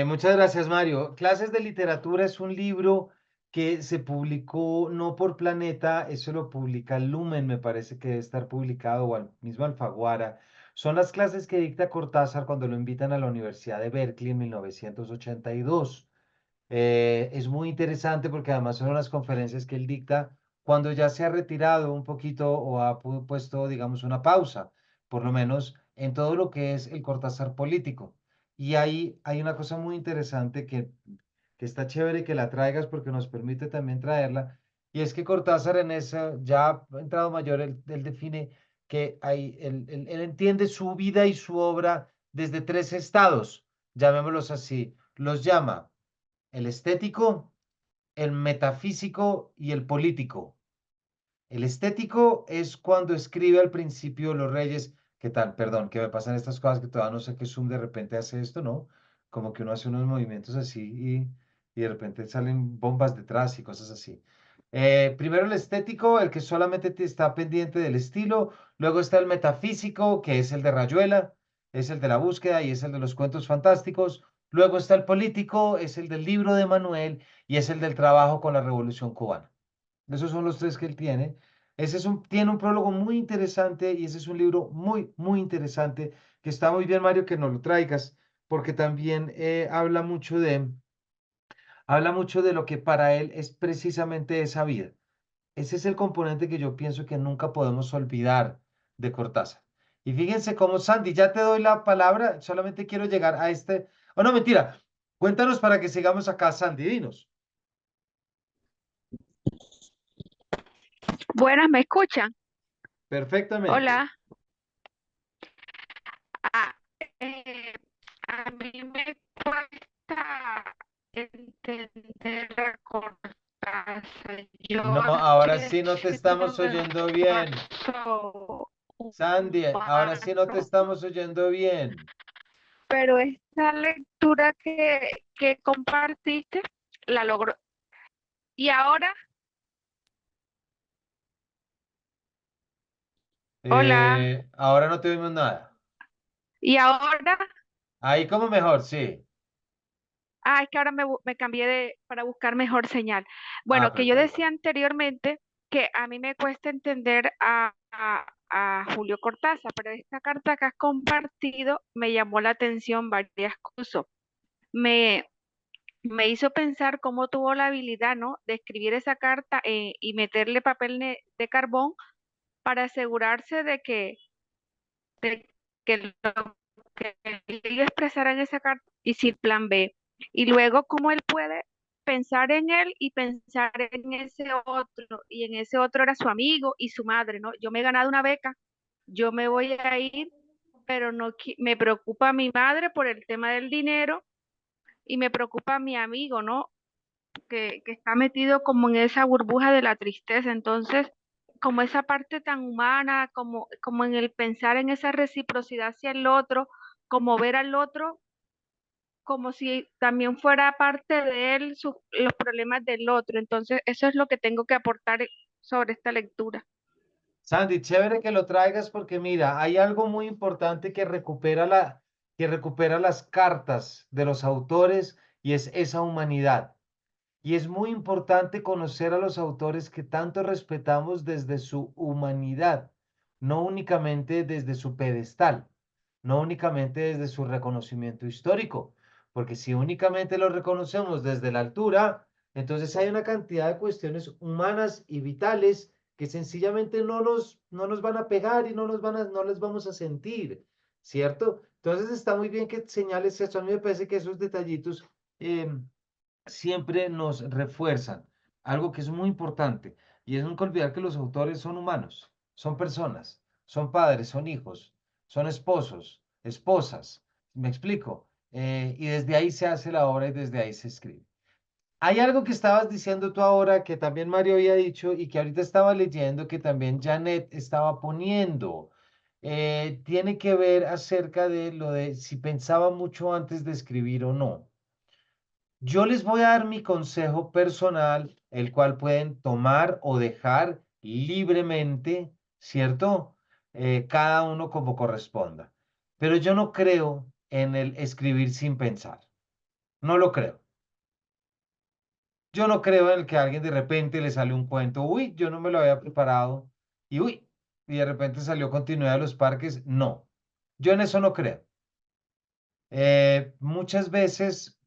G: Muchas gracias, Mario. Clases de Literatura es un libro que se publicó no por Planeta, eso lo publica Lumen, me parece que debe estar publicado, o mismo Alfaguara. Son las clases que dicta Cortázar cuando lo invitan a la Universidad de Berkeley en 1982. Es muy interesante porque además son las conferencias que él dicta cuando ya se ha retirado un poquito o ha puesto, digamos, una pausa, por lo menos en todo lo que es el Cortázar político. Y ahí hay una cosa muy interesante que está chévere que la traigas porque nos permite también traerla, y es que Cortázar en esa, ya entrado mayor, él define que él entiende su vida y su obra desde tres estados, llamémoslos así, los llama el estético, el metafísico y el político. El estético es cuando escribe al principio Los Reyes. ¿Qué tal? Perdón, que me pasan estas cosas que todavía no sé qué Zoom de repente hace esto, ¿no? Como que uno hace unos movimientos así y de repente salen bombas detrás y cosas así. Primero el estético, el que solamente te está pendiente del estilo. Luego está el metafísico, que es el de Rayuela. es el de la búsqueda y es el de los cuentos fantásticos. Luego está el político, es el del libro de Manuel y es el del trabajo con la Revolución Cubana. Esos son los tres que él tiene. Tiene un prólogo muy interesante y ese es un libro muy, muy interesante que está muy bien, Mario, que nos lo traigas, porque también habla mucho de lo que para él es precisamente esa vida. Ese es el componente que yo pienso que nunca podemos olvidar de Cortázar. Y fíjense cómo, Sandy, ya te doy la palabra, solamente quiero llegar a este... Oh, no, mentira. Cuéntanos para que sigamos acá, Sandy, dinos.
E: Buenas, ¿me escuchan?
G: Perfectamente.
E: Hola. Ah, a mí me cuesta entender a Cortázar. Yo
G: No, ahora sí no te estamos
E: siento
G: oyendo bien.
E: demasiado
G: Sandy, ahora sí no te
E: humano.
G: estamos oyendo bien.
E: Pero esta lectura que compartiste la logró. Y ahora, hola,
G: Ahora no te oímos nada.
E: y ahora,
G: Ahí como mejor, sí.
E: es que ahora me cambié para buscar mejor señal.
G: Ah,
E: Bueno, que yo
G: perfecto.
E: decía anteriormente que a mí me cuesta entender a Julio Cortázar, pero esta carta que has compartido me llamó la atención varias cosas. Me, me hizo pensar cómo tuvo la habilidad, ¿no?, de escribir esa carta y meterle papel de carbón para asegurarse de que lo que él iba a expresar en esa carta y sin plan B. Y luego cómo él puede pensar en él y pensar en ese otro, y en ese otro era su amigo y su madre, ¿no? Yo me he ganado una beca, yo me voy a ir, pero no me preocupa mi madre por el tema del dinero y me preocupa mi amigo, ¿no?, que está metido como en esa burbuja de la tristeza. Entonces, como esa parte tan humana, como en el pensar en esa reciprocidad hacia el otro, como ver al otro como si también fuera parte de él, los problemas del otro. Entonces, eso es lo que tengo que aportar sobre esta lectura.
G: Sandy, chévere que lo traigas porque mira, hay algo muy importante que recupera las cartas de los autores y es esa humanidad. Y es muy importante conocer a los autores que tanto respetamos desde su humanidad, no únicamente desde su pedestal, no únicamente desde su reconocimiento histórico, porque si únicamente lo reconocemos desde la altura, entonces hay una cantidad de cuestiones humanas y vitales que sencillamente no nos van a pegar y no les vamos a sentir, ¿cierto? Entonces está muy bien que señales eso. A mí me parece que esos detallitos siempre nos refuerzan algo que es muy importante y es nunca olvidar que los autores son humanos, son personas, son padres, son hijos, son esposos, esposas, me explico. Y desde ahí se hace la obra y desde ahí se escribe. Hay algo que estabas diciendo tú ahora que también Mario había dicho y que ahorita estaba leyendo que también Janet estaba poniendo. Tiene que ver acerca de lo de si pensaba mucho antes de escribir o no. Yo les voy a dar mi consejo personal, el cual pueden tomar o dejar libremente, ¿cierto? Cada uno como corresponda. Pero yo no creo en el escribir sin pensar. No lo creo. Yo no creo en el que a alguien de repente le sale un cuento, uy, yo no me lo había preparado, y uy, y de repente salió continuidad de los parques. No, yo en eso no creo. Muchas veces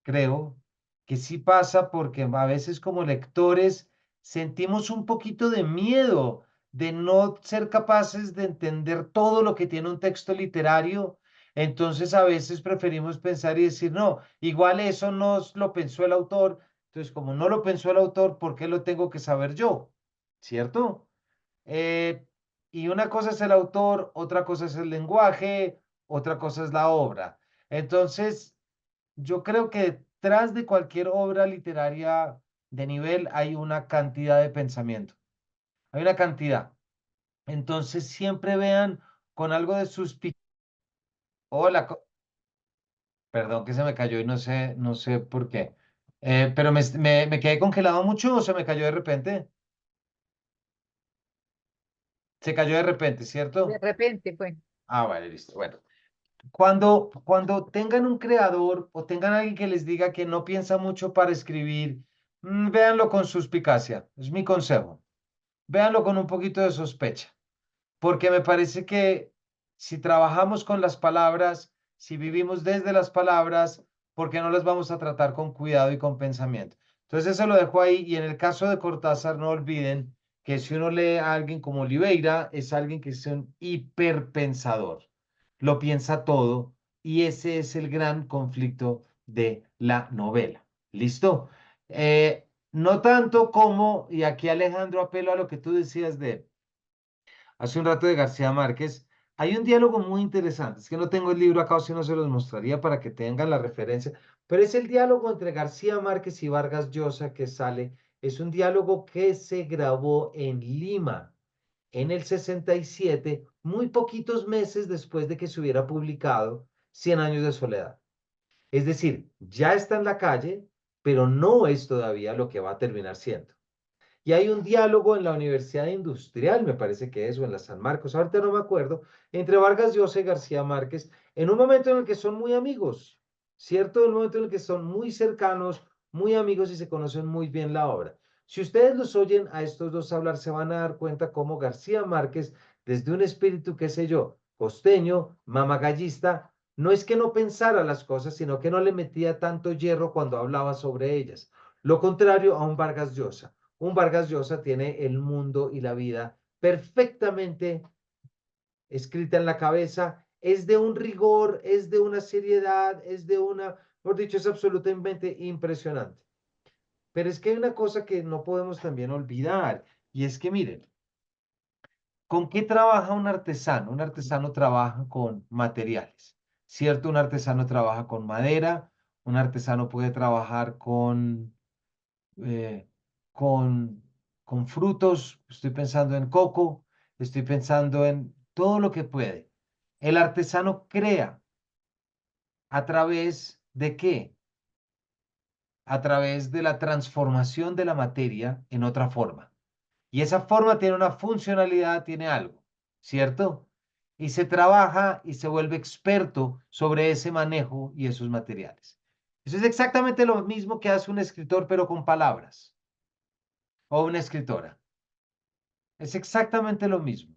G: creo que sí pasa porque a veces como lectores sentimos un poquito de miedo de no ser capaces de entender todo lo que tiene un texto literario. Entonces a veces preferimos pensar y decir, no, igual eso no lo pensó el autor. Entonces, como no lo pensó el autor, ¿por qué lo tengo que saber yo? ¿Cierto? Eh, y una cosa es el autor, otra cosa es el lenguaje, otra cosa es la obra. Entonces, yo creo que detrás de cualquier obra literaria de nivel hay una cantidad de pensamiento, hay una cantidad. Entonces, siempre vean con algo de suspicacia. Hola, perdón que se me cayó y no sé por qué. Pero me quedé congelado mucho o se me cayó de repente. Se cayó de repente,
J: De
G: ¿cierto?
J: repente, pues.
G: Ah, vale, listo. Bueno. Cuando tengan un creador o tengan alguien que les diga que no piensa mucho para escribir, véanlo con suspicacia, es mi consejo. Véanlo con un poquito de sospecha, porque me parece que si trabajamos con las palabras, si vivimos desde las palabras, ¿por qué no las vamos a tratar con cuidado y con pensamiento? Entonces eso lo dejo ahí y en el caso de Cortázar no olviden que si uno lee a alguien como Oliveira, es alguien que es un hiperpensador, lo piensa todo y ese es el gran conflicto de la novela. ¿Listo? No tanto como, y aquí Alejandro apelo a lo que tú decías de hace un rato de García Márquez, hay un diálogo muy interesante. Es que no tengo el libro acá, o si no se los mostraría para que tengan la referencia, pero es el diálogo entre García Márquez y Vargas Llosa que sale. Es un diálogo que se grabó en Lima en el 67, muy poquitos meses después de que se hubiera publicado Cien años de soledad. Es decir, ya está en la calle, pero no es todavía lo que va a terminar siendo. Y hay un diálogo en la Universidad Industrial, me parece que es, o en la San Marcos, ahorita no me acuerdo, entre Vargas Llosa y García Márquez, en un momento en el que son muy amigos, ¿cierto? En un momento en el que son muy cercanos, muy amigos y se conocen muy bien la obra. Si ustedes los oyen a estos dos hablar, se van a dar cuenta cómo García Márquez, desde un espíritu, qué sé yo, costeño, mamagallista, no es que no pensara las cosas, sino que no le metía tanto hierro cuando hablaba sobre ellas. Lo contrario a un Vargas Llosa. Un Vargas Llosa tiene el mundo y la vida perfectamente escrita en la cabeza, es de un rigor, es de una seriedad, es de una, por dicho, es absolutamente impresionante. Pero es que hay una cosa que no podemos también olvidar, y es que miren, ¿con qué trabaja un artesano? Un artesano trabaja con materiales, ¿cierto? Un artesano trabaja con madera, un artesano puede trabajar eh, con, con frutos, estoy pensando en coco, estoy pensando en todo lo que puede. El artesano crea a través de qué? A través de la transformación de la materia en otra forma. Y esa forma tiene una funcionalidad, tiene algo, ¿cierto? Y se trabaja y se vuelve experto sobre ese manejo y esos materiales. Eso es exactamente lo mismo que hace un escritor, pero con palabras, o una escritora. Es exactamente lo mismo.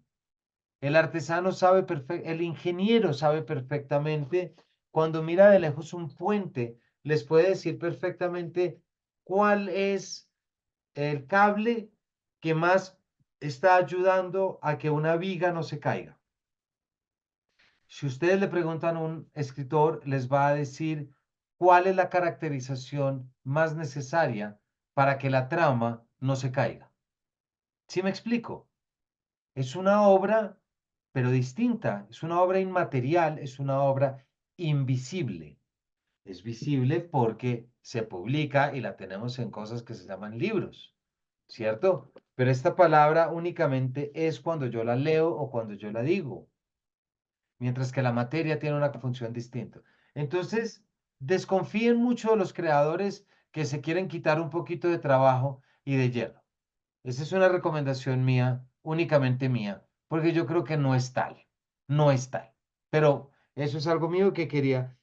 G: El artesano sabe perfectamente, el ingeniero sabe perfectamente, cuando mira de lejos un puente, les puede decir perfectamente cuál es el cable que más está ayudando a que una viga no se caiga. Si ustedes le preguntan a un escritor, les va a decir cuál es la caracterización más necesaria para que la trama no se caiga. ¿Sí me explico? Es una obra, pero distinta. Es una obra inmaterial, es una obra invisible. Es visible porque se publica y la tenemos en cosas que se llaman libros, ¿cierto? Pero esta palabra únicamente es cuando yo la leo o cuando yo la digo, mientras que la materia tiene una función distinta. Entonces, desconfíen mucho de los creadores que se quieren quitar un poquito de trabajo y de hierro. Esa es una recomendación mía, únicamente mía, porque yo creo que no es tal, no es tal. Pero eso es algo mío que quería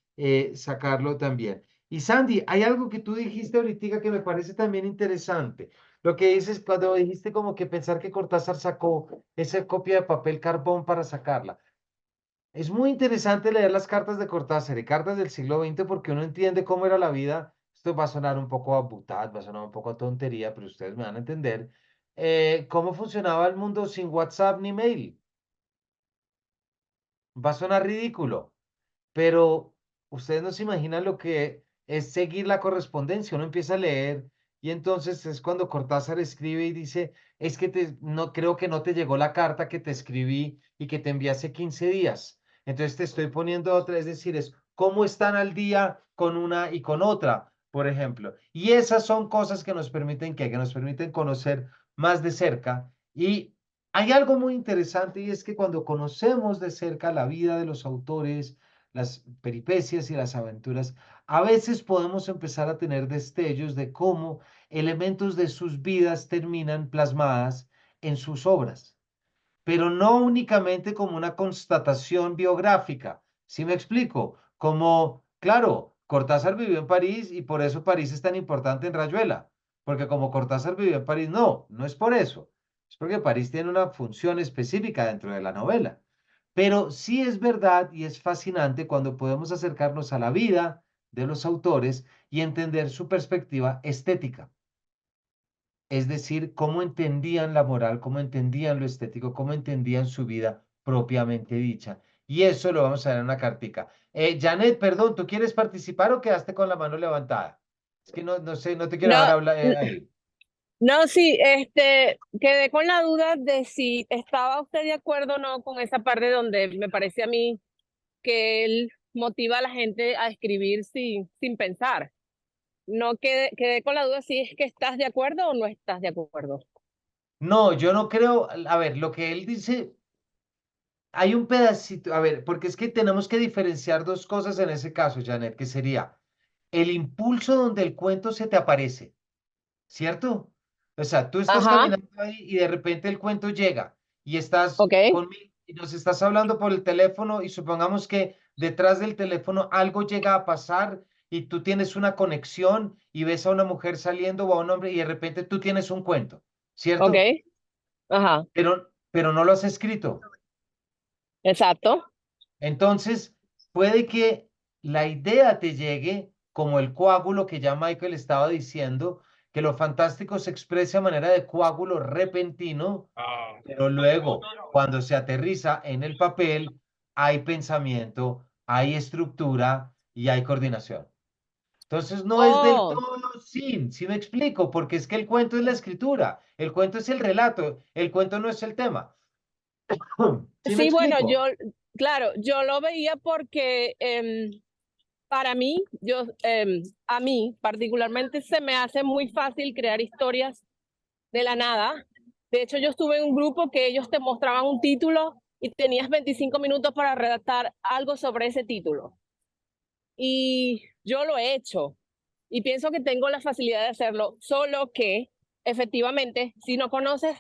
G: sacarlo también. Y Sandy, hay algo que tú dijiste ahorita que me parece también interesante. Lo que dices cuando dijiste como que pensar que Cortázar sacó esa copia de papel carbón para sacarla. Es muy interesante leer las cartas de Cortázar y cartas del siglo XX porque uno entiende cómo era la vida. Esto va a sonar un poco a butad, va a sonar un poco a tontería, pero ustedes me van a entender cómo funcionaba el mundo sin WhatsApp ni mail. Va a sonar ridículo, pero ustedes no se imaginan lo que es seguir la correspondencia. Uno empieza a leer y entonces es cuando Cortázar escribe y dice, es que no creo que no te llegó la carta que te escribí y que te envié hace 15 días. Entonces te estoy poniendo otra, es decir, es cómo están al día con una y con otra, por ejemplo. Y esas son cosas que nos permiten que nos permiten conocer más de cerca. Y hay algo muy interesante y es que cuando conocemos de cerca la vida de los autores, las peripecias y las aventuras, a veces podemos empezar a tener destellos de cómo elementos de sus vidas terminan plasmadas en sus obras, pero no únicamente como una constatación biográfica, ¿Sí me explico? Como, claro, Cortázar vivió en París y por eso París es tan importante en Rayuela, porque como Cortázar vivió en París, no, no es por eso, es porque París tiene una función específica dentro de la novela. Pero sí es verdad y es fascinante cuando podemos acercarnos a la vida de los autores y entender su perspectiva estética. Es decir, cómo entendían la moral, cómo entendían lo estético, cómo entendían su vida propiamente dicha. Y eso lo vamos a ver en una cartica. Janet, perdón, ¿tú quieres participar o quedaste con la mano levantada? Es que no sé, no te quiero dejar
D: No,
G: hablar ahí.
D: no, sí, quedé con la duda de si estaba usted de acuerdo o no con esa parte donde me parece a mí que él motiva a la gente a escribir sin pensar. No quedé con la duda si es que estás de acuerdo o no estás de acuerdo.
G: No, yo no creo, a ver, lo que él dice, hay un pedacito, a ver, porque es que tenemos que diferenciar dos cosas en ese caso, Janet, que sería el impulso donde el cuento se te aparece. ¿Cierto? O sea, tú estás
D: Ajá,
G: caminando ahí y de repente el cuento llega y estás
D: ok,
G: conmigo y nos estás hablando por el teléfono y supongamos que detrás del teléfono algo llega a pasar y tú tienes una conexión y ves a una mujer saliendo o a un hombre y de repente tú tienes un cuento,
D: ok,
G: ¿cierto?
D: ajá,
G: Pero no lo has escrito.
D: exacto.
G: Entonces, puede que la idea te llegue como el coágulo que ya Michael estaba diciendo, que lo fantástico se expresa de manera de coágulo repentino, pero luego, cuando se aterriza en el papel, hay pensamiento, hay estructura y hay coordinación. Entonces, no es del
D: Oh,
G: todo sí me explico, porque es que el cuento es la escritura, el cuento es el relato, el cuento no es el tema. ¿Sí me
D: sí, bueno,
G: explico?
D: claro, yo lo veía porque para mí, a mí particularmente se me hace muy fácil crear historias de la nada. De hecho, yo estuve en un grupo que ellos te mostraban un título y tenías 25 minutos para redactar algo sobre ese título. Y yo lo he hecho y pienso que tengo la facilidad de hacerlo, solo que efectivamente, si no conoces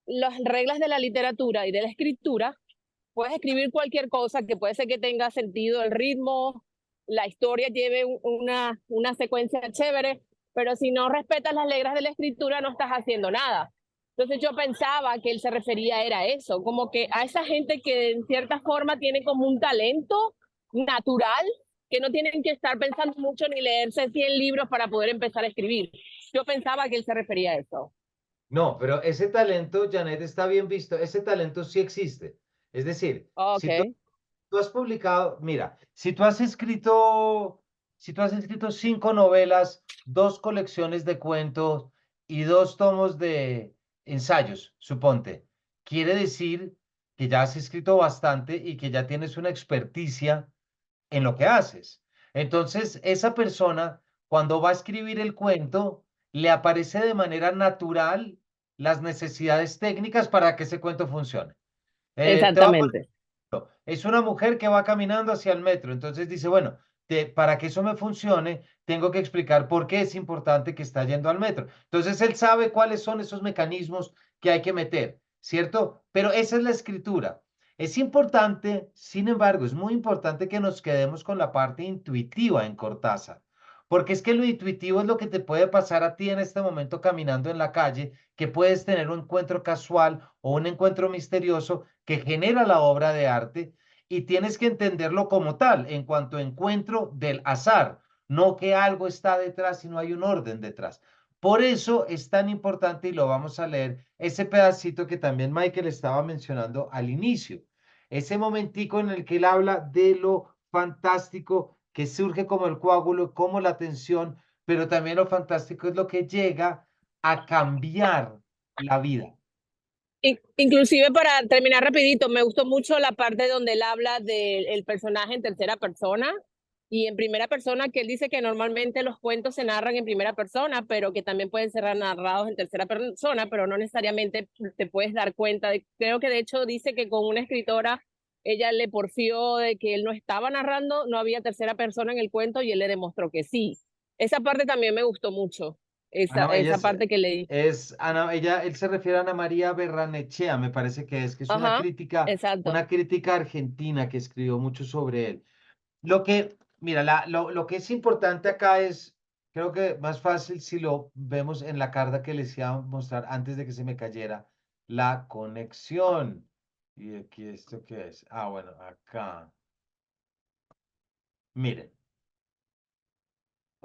D: las reglas de la literatura y de la escritura, puedes escribir cualquier cosa que puede ser que tenga sentido el ritmo, la historia lleve una secuencia chévere, pero si no respetas las reglas de la escritura no estás haciendo nada. Entonces yo pensaba que él se refería era a eso, como que a esa gente que en cierta forma tiene como un talento natural, que no tienen que estar pensando mucho ni leerse 100 libros para poder empezar a escribir. Yo pensaba que él se refería a eso.
G: No, pero ese talento, Janet, está bien visto. Ese talento sí existe. Es decir,
D: Ok,
G: tú has publicado, mira, si tú has escrito 5 novelas, 2 colecciones de cuentos y 2 tomos de ensayos, suponte, quiere decir que ya has escrito bastante y que ya tienes una experticia en lo que haces. Entonces, esa persona, cuando va a escribir el cuento, le aparece de manera natural las necesidades técnicas para que ese cuento funcione. Te voy a poner
D: exactamente.
G: es una mujer que va caminando hacia el metro, entonces dice, bueno, para que eso me funcione, tengo que explicar por qué es importante que está yendo al metro. Entonces él sabe cuáles son esos mecanismos que hay que meter, ¿cierto? Pero esa es la escritura. Es importante, sin embargo, es muy importante que nos quedemos con la parte intuitiva en Cortázar, porque es que lo intuitivo es lo que te puede pasar a ti en este momento caminando en la calle, que puedes tener un encuentro casual o un encuentro misterioso que genera la obra de arte y tienes que entenderlo como tal, en cuanto a encuentro del azar, no que algo está detrás, sino hay un orden detrás. Por eso es tan importante, y lo vamos a leer, ese pedacito que también Michael estaba mencionando al inicio, ese momentico en el que él habla de lo fantástico que surge como el coágulo, como la tensión, pero también lo fantástico es lo que llega a cambiar la vida.
D: Inclusive para terminar rapidito, me gustó mucho la parte donde él habla del personaje en tercera persona y en primera persona, que él dice que normalmente los cuentos se narran en primera persona, pero que también pueden ser narrados en tercera persona, pero no necesariamente te puedes dar cuenta. Creo que de hecho dice que con una escritora ella le porfió de que él no estaba narrando, no había tercera persona en el cuento y él le demostró que sí. Esa parte también me gustó mucho. esa parte que leí.
G: Él se refiere a Ana María Berranechea, me parece que es
D: Ajá, exacto.
G: una crítica argentina que escribió mucho sobre él. Mira, lo que es importante acá es, creo que más fácil si lo vemos en la carta que les iba a mostrar antes de que se me cayera la conexión. ¿Y aquí esto qué es? Ah, bueno, acá. Miren.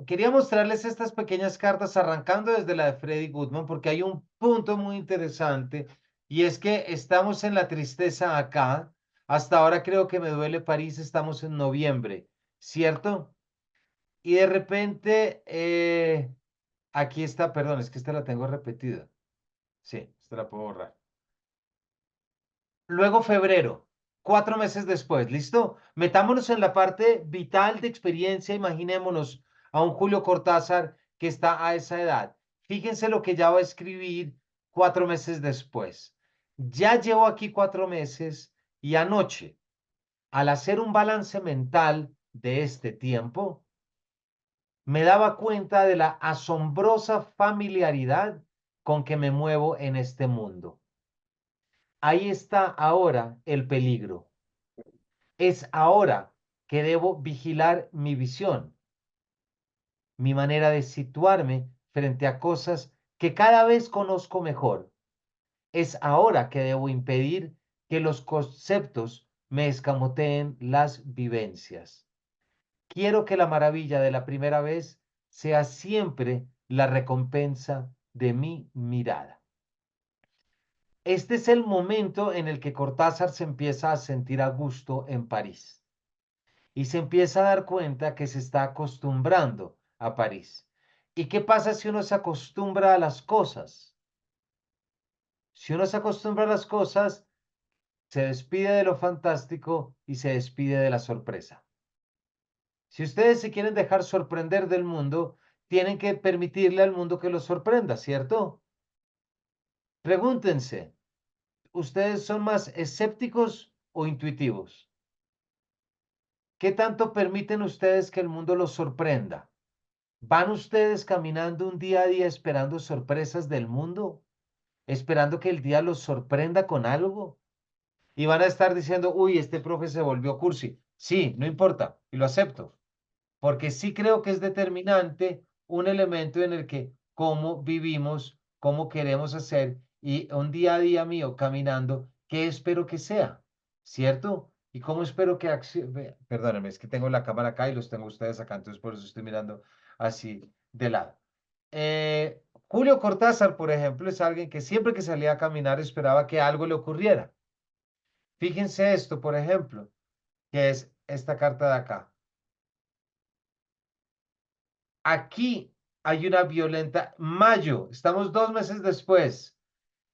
G: Quería mostrarles estas pequeñas cartas arrancando desde la de Freddy Goodman porque hay un punto muy interesante y es que estamos en la tristeza acá. Hasta ahora creo que Me duele París, estamos en noviembre, ¿cierto? Y de repente, aquí está, perdón, es que esta la tengo repetida. Sí, esta la puedo borrar. Luego febrero, 4 meses después, ¿listo? Metámonos en la parte vital de experiencia, imaginémonos a un Julio Cortázar que está a esa edad. Fíjense lo que ya va a escribir 4 meses después. Ya llevo aquí 4 meses y anoche, al hacer un balance mental de este tiempo, me daba cuenta de la asombrosa familiaridad con que me muevo en este mundo. Ahí está ahora el peligro. Es ahora que debo vigilar mi visión, mi manera de situarme frente a cosas que cada vez conozco mejor. Es ahora que debo impedir que los conceptos me escamoteen las vivencias. Quiero que la maravilla de la primera vez sea siempre la recompensa de mi mirada. Este es el momento en el que Cortázar se empieza a sentir a gusto en París y se empieza a dar cuenta que se está acostumbrando a París. ¿Y qué pasa si uno se acostumbra a las cosas? Si uno se acostumbra a las cosas, se despide de lo fantástico y se despide de la sorpresa. Si ustedes se quieren dejar sorprender del mundo, tienen que permitirle al mundo que los sorprenda, ¿cierto? Pregúntense, ¿ustedes son más escépticos o intuitivos? ¿Qué tanto permiten ustedes que el mundo los sorprenda? ¿Van ustedes caminando un día a día esperando sorpresas del mundo? ¿Esperando que el día los sorprenda con algo? Y van a estar diciendo, uy, este profe se volvió cursi. Sí, no importa, y lo acepto, porque sí creo que es determinante un elemento en el que cómo vivimos, cómo queremos hacer y un día a día mío caminando, ¿qué espero que sea? ¿Cierto? Y cómo espero que perdónenme, es que tengo la cámara acá y los tengo ustedes acá, entonces por eso estoy mirando así de lado. Julio Cortázar, por ejemplo, es alguien que siempre que salía a caminar esperaba que algo le ocurriera. Fíjense esto, por ejemplo, que es esta carta de acá. Aquí hay una violenta, mayo, estamos 2 meses después.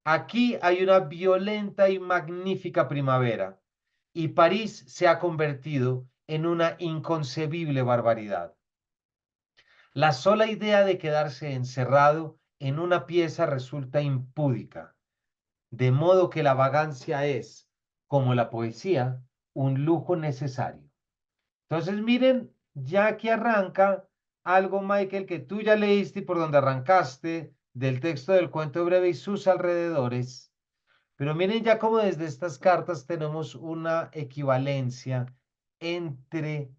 G: Aquí hay una violenta y magnífica primavera y París se ha convertido en una inconcebible barbaridad. La sola idea de quedarse encerrado en una pieza resulta impúdica, de modo que la vagancia es, como la poesía, un lujo necesario. Entonces, miren, ya aquí arranca algo, Michael, que tú ya leíste y por donde arrancaste del texto del cuento breve y sus alrededores. Pero miren ya como desde estas cartas tenemos una equivalencia entre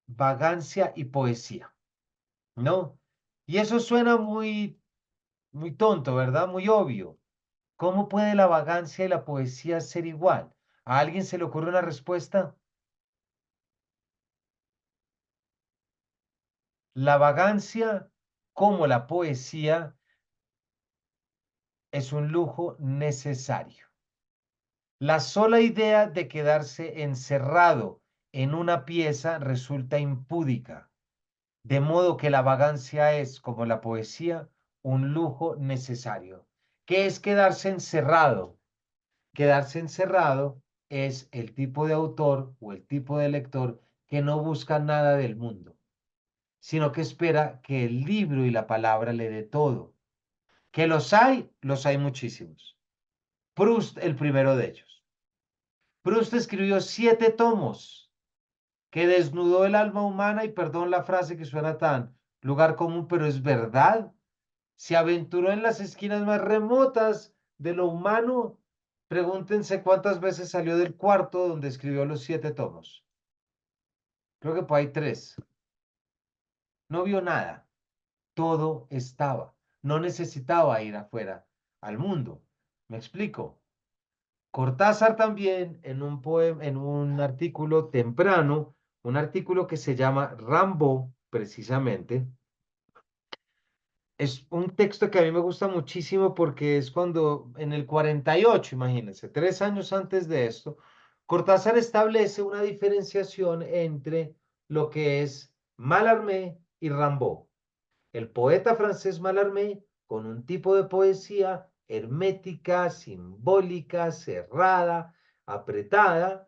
G: vagancia y poesía, ¿no? Y eso suena muy, muy tonto, ¿verdad? Muy obvio. ¿Cómo puede la vagancia y la poesía ser igual? ¿A alguien se le ocurre una respuesta? La vagancia, como la poesía, es un lujo necesario. La sola idea de quedarse encerrado en una pieza resulta impúdica, de modo que la vagancia es, como la poesía, un lujo necesario. ¿Qué es quedarse encerrado? Quedarse encerrado es el tipo de autor o el tipo de lector que no busca nada del mundo, sino que espera que el libro y la palabra le dé todo. Que los hay muchísimos. Proust, el primero de ellos. Proust escribió 7 tomos que desnudó el alma humana y perdón la frase que suena tan lugar común, pero es verdad. Se aventuró en las esquinas más remotas de lo humano. Pregúntense cuántas veces salió del cuarto donde escribió los 7 tomos. Creo que por ahí 3. No vio nada. Todo estaba. No necesitaba ir afuera al mundo. ¿Me explico? Cortázar también en un artículo temprano, un artículo que se llama Rambo, precisamente, es un texto que a mí me gusta muchísimo porque es cuando en el 48, imagínense, 3 años antes de esto, Cortázar establece una diferenciación entre lo que es Mallarmé y Rimbaud. El poeta francés Mallarmé, con un tipo de poesía hermética, simbólica, cerrada, apretada.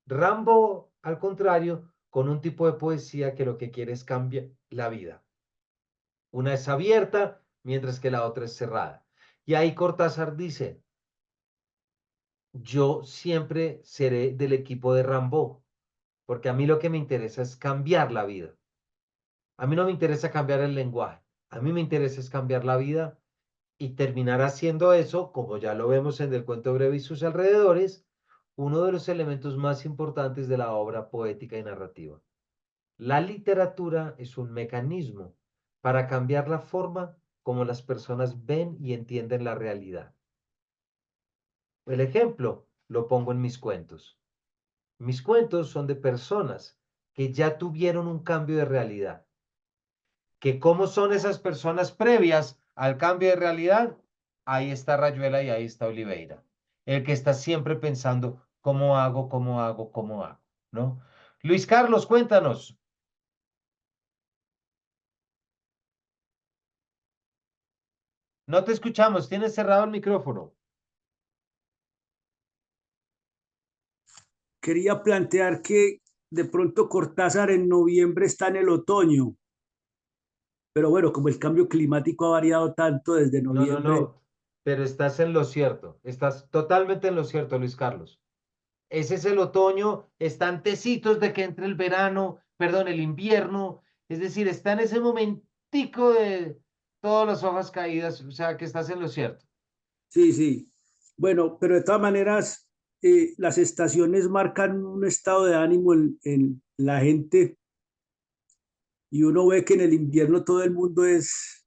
G: Rimbaud, al contrario, con un tipo de poesía que lo que quiere es cambiar la vida. Una es abierta, mientras que la otra es cerrada. Y ahí Cortázar dice, yo siempre seré del equipo de Rimbaud, porque a mí lo que me interesa es cambiar la vida. A mí no me interesa cambiar el lenguaje, a mí me interesa es cambiar la vida y terminar haciendo eso, como ya lo vemos en el cuento breve y sus alrededores, uno de los elementos más importantes de la obra poética y narrativa. La literatura es un mecanismo para cambiar la forma como las personas ven y entienden la realidad. El ejemplo lo pongo en mis cuentos. Mis cuentos son de personas que ya tuvieron un cambio de realidad. ¿Que cómo son esas personas previas al cambio de realidad? Ahí está Rayuela y ahí está Oliveira. El que está siempre pensando, ¿cómo hago, cómo hago, cómo hago? ¿No? Luis Carlos, cuéntanos. No te escuchamos, tienes cerrado el micrófono.
J: Quería plantear que de pronto Cortázar en noviembre está en el otoño, pero bueno, como el cambio climático ha variado tanto desde
G: No, no,
J: noviembre,
G: no, pero estás en lo cierto, estás totalmente en lo cierto, Luis Carlos. Ese es el otoño, están tecitos de que entre el verano, perdón, el invierno, es decir, está en ese momentico de todas las hojas caídas, o sea que estás en lo cierto.
J: sí, sí. Bueno, pero de todas maneras, las estaciones marcan un estado de ánimo en la gente y uno ve que en el invierno todo el mundo es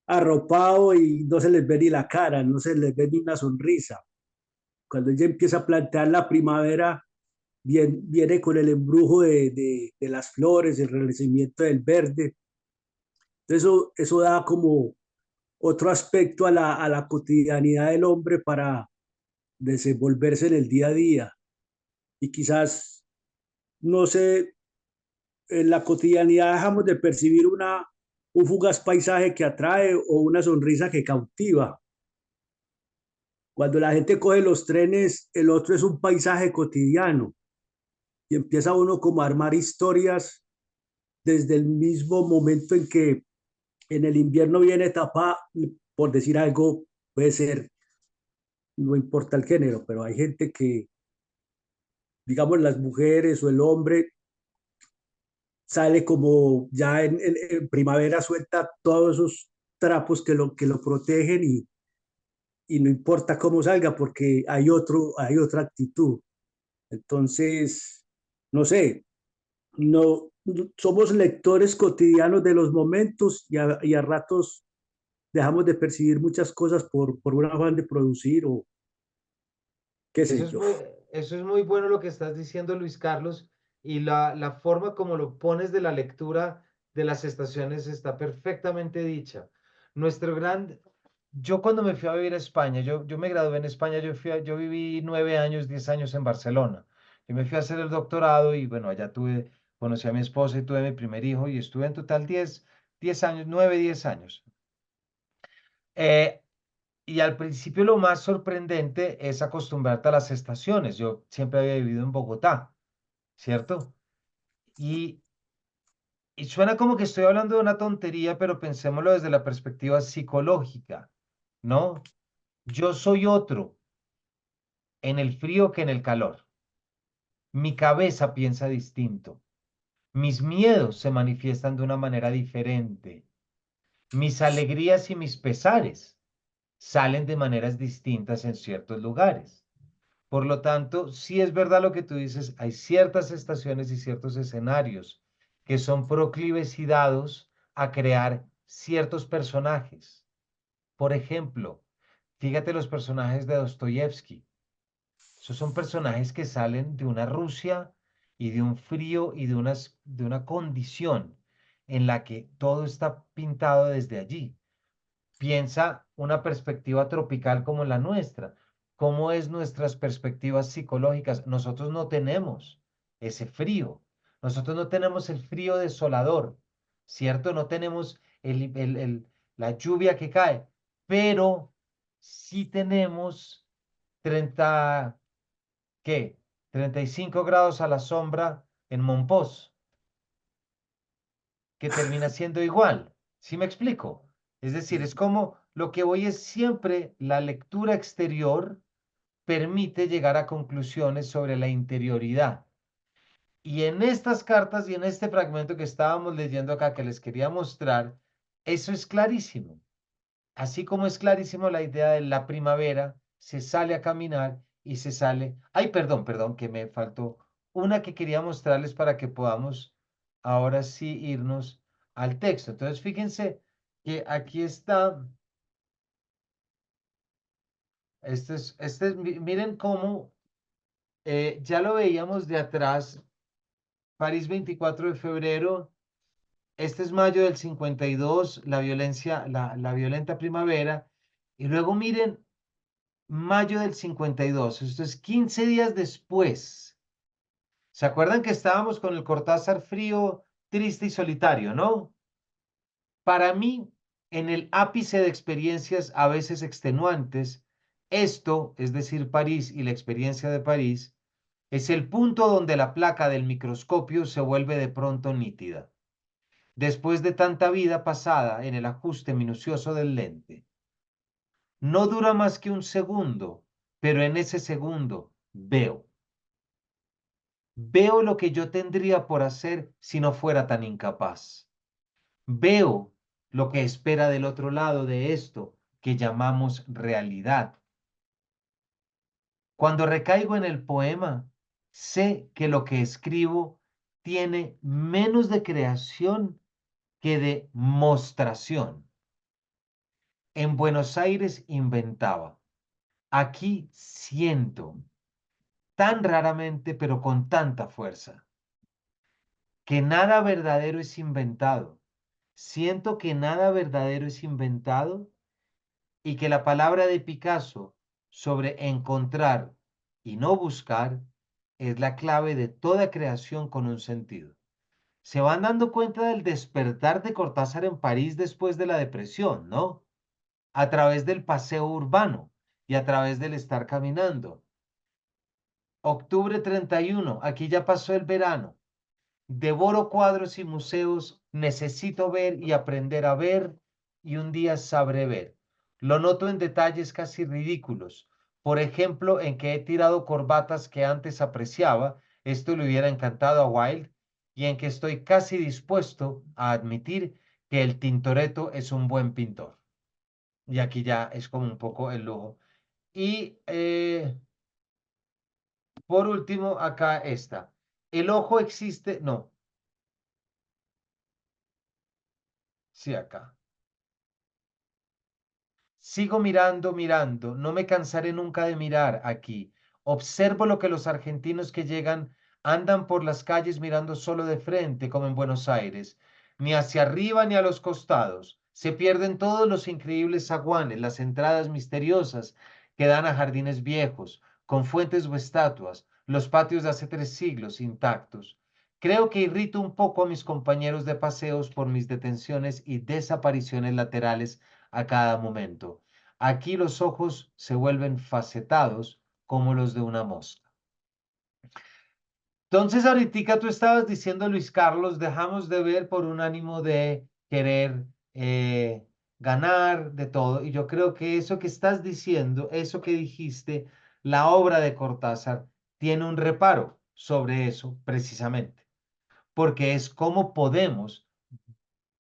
J: arropado y no se les ve ni la cara, no se les ve ni una sonrisa. Cuando ella empieza a plantear la primavera, viene con el embrujo de las flores, el renacimiento del verde. Eso da como otro aspecto a la cotidianidad del hombre para desenvolverse en el día a día. Y quizás, no sé, en la cotidianidad dejamos de percibir un fugaz paisaje que atrae o una sonrisa que cautiva. Cuando la gente coge los trenes, el otro es un paisaje cotidiano y empieza uno como a armar historias desde el mismo momento en que en el invierno viene etapa, por decir algo, puede ser, no importa el género, pero hay gente que, digamos, las mujeres o el hombre sale como ya en primavera, suelta todos esos trapos que lo protegen y no importa cómo salga porque hay otra actitud. Entonces, no sé, no somos lectores cotidianos de los momentos y a ratos dejamos de percibir muchas cosas por un afán de producir o qué
G: Eso
J: sé
G: es
J: yo.
G: muy, eso es muy bueno lo que estás diciendo, Luis Carlos, y la forma como lo pones de la lectura de las estaciones está perfectamente dicha. Nuestro gran, yo cuando me fui a vivir a España, yo me gradué en España, yo viví 9 años, 10 años en Barcelona. Yo me fui a hacer el doctorado y bueno, allá conocí a mi esposa y tuve mi primer hijo y estuve en total 10 años, 9, 10 años. Eh, y al principio lo más sorprendente es acostumbrarte a las estaciones. Yo siempre había vivido en Bogotá, ¿cierto? Y, y suena como que estoy hablando de una tontería, pero pensémoslo desde la perspectiva psicológica, ¿no? Yo soy otro en el frío que en el calor. Mi cabeza piensa distinto. Mis miedos se manifiestan de una manera diferente. Mis alegrías y mis pesares salen de maneras distintas en ciertos lugares. Por lo tanto, sí es verdad lo que tú dices, hay ciertas estaciones y ciertos escenarios que son proclives y dados a crear ciertos personajes. Por ejemplo, fíjate los personajes de Dostoyevsky. Esos son personajes que salen de una Rusia y de un frío y de una condición en la que todo está pintado desde allí. Piensa una perspectiva tropical como la nuestra. ¿Cómo es nuestras perspectivas psicológicas? Nosotros no tenemos ese frío. Nosotros no tenemos el frío desolador, ¿cierto? No tenemos la lluvia que cae, pero sí tenemos 30, ¿qué? 35 grados a la sombra en Monpós, que termina siendo igual. ¿Sí me explico? Es decir, es como lo que voy es siempre la lectura exterior permite llegar a conclusiones sobre la interioridad. Y en estas cartas y en este fragmento que estábamos leyendo acá que les quería mostrar, eso es clarísimo. Así como es clarísimo la idea de la primavera, se sale a caminar y se sale. Ay, perdón, que me faltó una que quería mostrarles para que podamos ahora sí irnos al texto. Entonces, fíjense que aquí está. Miren cómo ya lo veíamos de atrás. París, 24 de febrero. Este es mayo del 52, la violencia, la violenta primavera. Y luego miren mayo del 52, esto es 15 días después. ¿Se acuerdan que estábamos con el Cortázar frío, triste y solitario, no? Para mí, en el ápice de experiencias a veces extenuantes, esto, es decir, París y la experiencia de París, es el punto donde la placa del microscopio se vuelve de pronto nítida. Después de tanta vida pasada en el ajuste minucioso del lente. No dura más que un segundo, pero en ese segundo veo. Veo lo que yo tendría por hacer si no fuera tan incapaz. Veo lo que espera del otro lado de esto que llamamos realidad. Cuando recaigo en el poema, sé que lo que escribo tiene menos de creación que de mostración. En Buenos Aires inventaba. Aquí siento, tan raramente pero con tanta fuerza, que nada verdadero es inventado. Siento que nada verdadero es inventado y que la palabra de Picasso sobre encontrar y no buscar es la clave de toda creación con un sentido. Se van dando cuenta del despertar de Cortázar en París después de la depresión, ¿no? A través del paseo urbano y a través del estar caminando. Octubre 31, aquí ya pasó el verano. Devoro cuadros y museos, necesito ver y aprender a ver, y un día sabré ver. Lo noto en detalles casi ridículos. Por ejemplo, en que he tirado corbatas que antes apreciaba, esto le hubiera encantado a Wilde, y en que estoy casi dispuesto a admitir que el Tintoretto es un buen pintor. Y aquí ya es como un poco el lujo. Y por último, acá está. El ojo existe, no, sí, acá. Sigo mirando, mirando, no me cansaré nunca de mirar aquí. Observo lo que los argentinos que llegan andan por las calles mirando solo de frente, como en Buenos Aires, ni hacia arriba ni a los costados. Se pierden todos los increíbles zaguanes, las entradas misteriosas que dan a jardines viejos, con fuentes o estatuas, los patios de hace 3 siglos intactos. Creo que irrito un poco a mis compañeros de paseos por mis detenciones y desapariciones laterales a cada momento. Aquí los ojos se vuelven facetados como los de una mosca. Entonces, ahorita tú estabas diciendo, Luis Carlos, dejamos de ver por un ánimo de querer ganar de todo. Y yo creo que eso que estás diciendo, eso que dijiste, la obra de Cortázar tiene un reparo sobre eso precisamente. porque es cómo podemos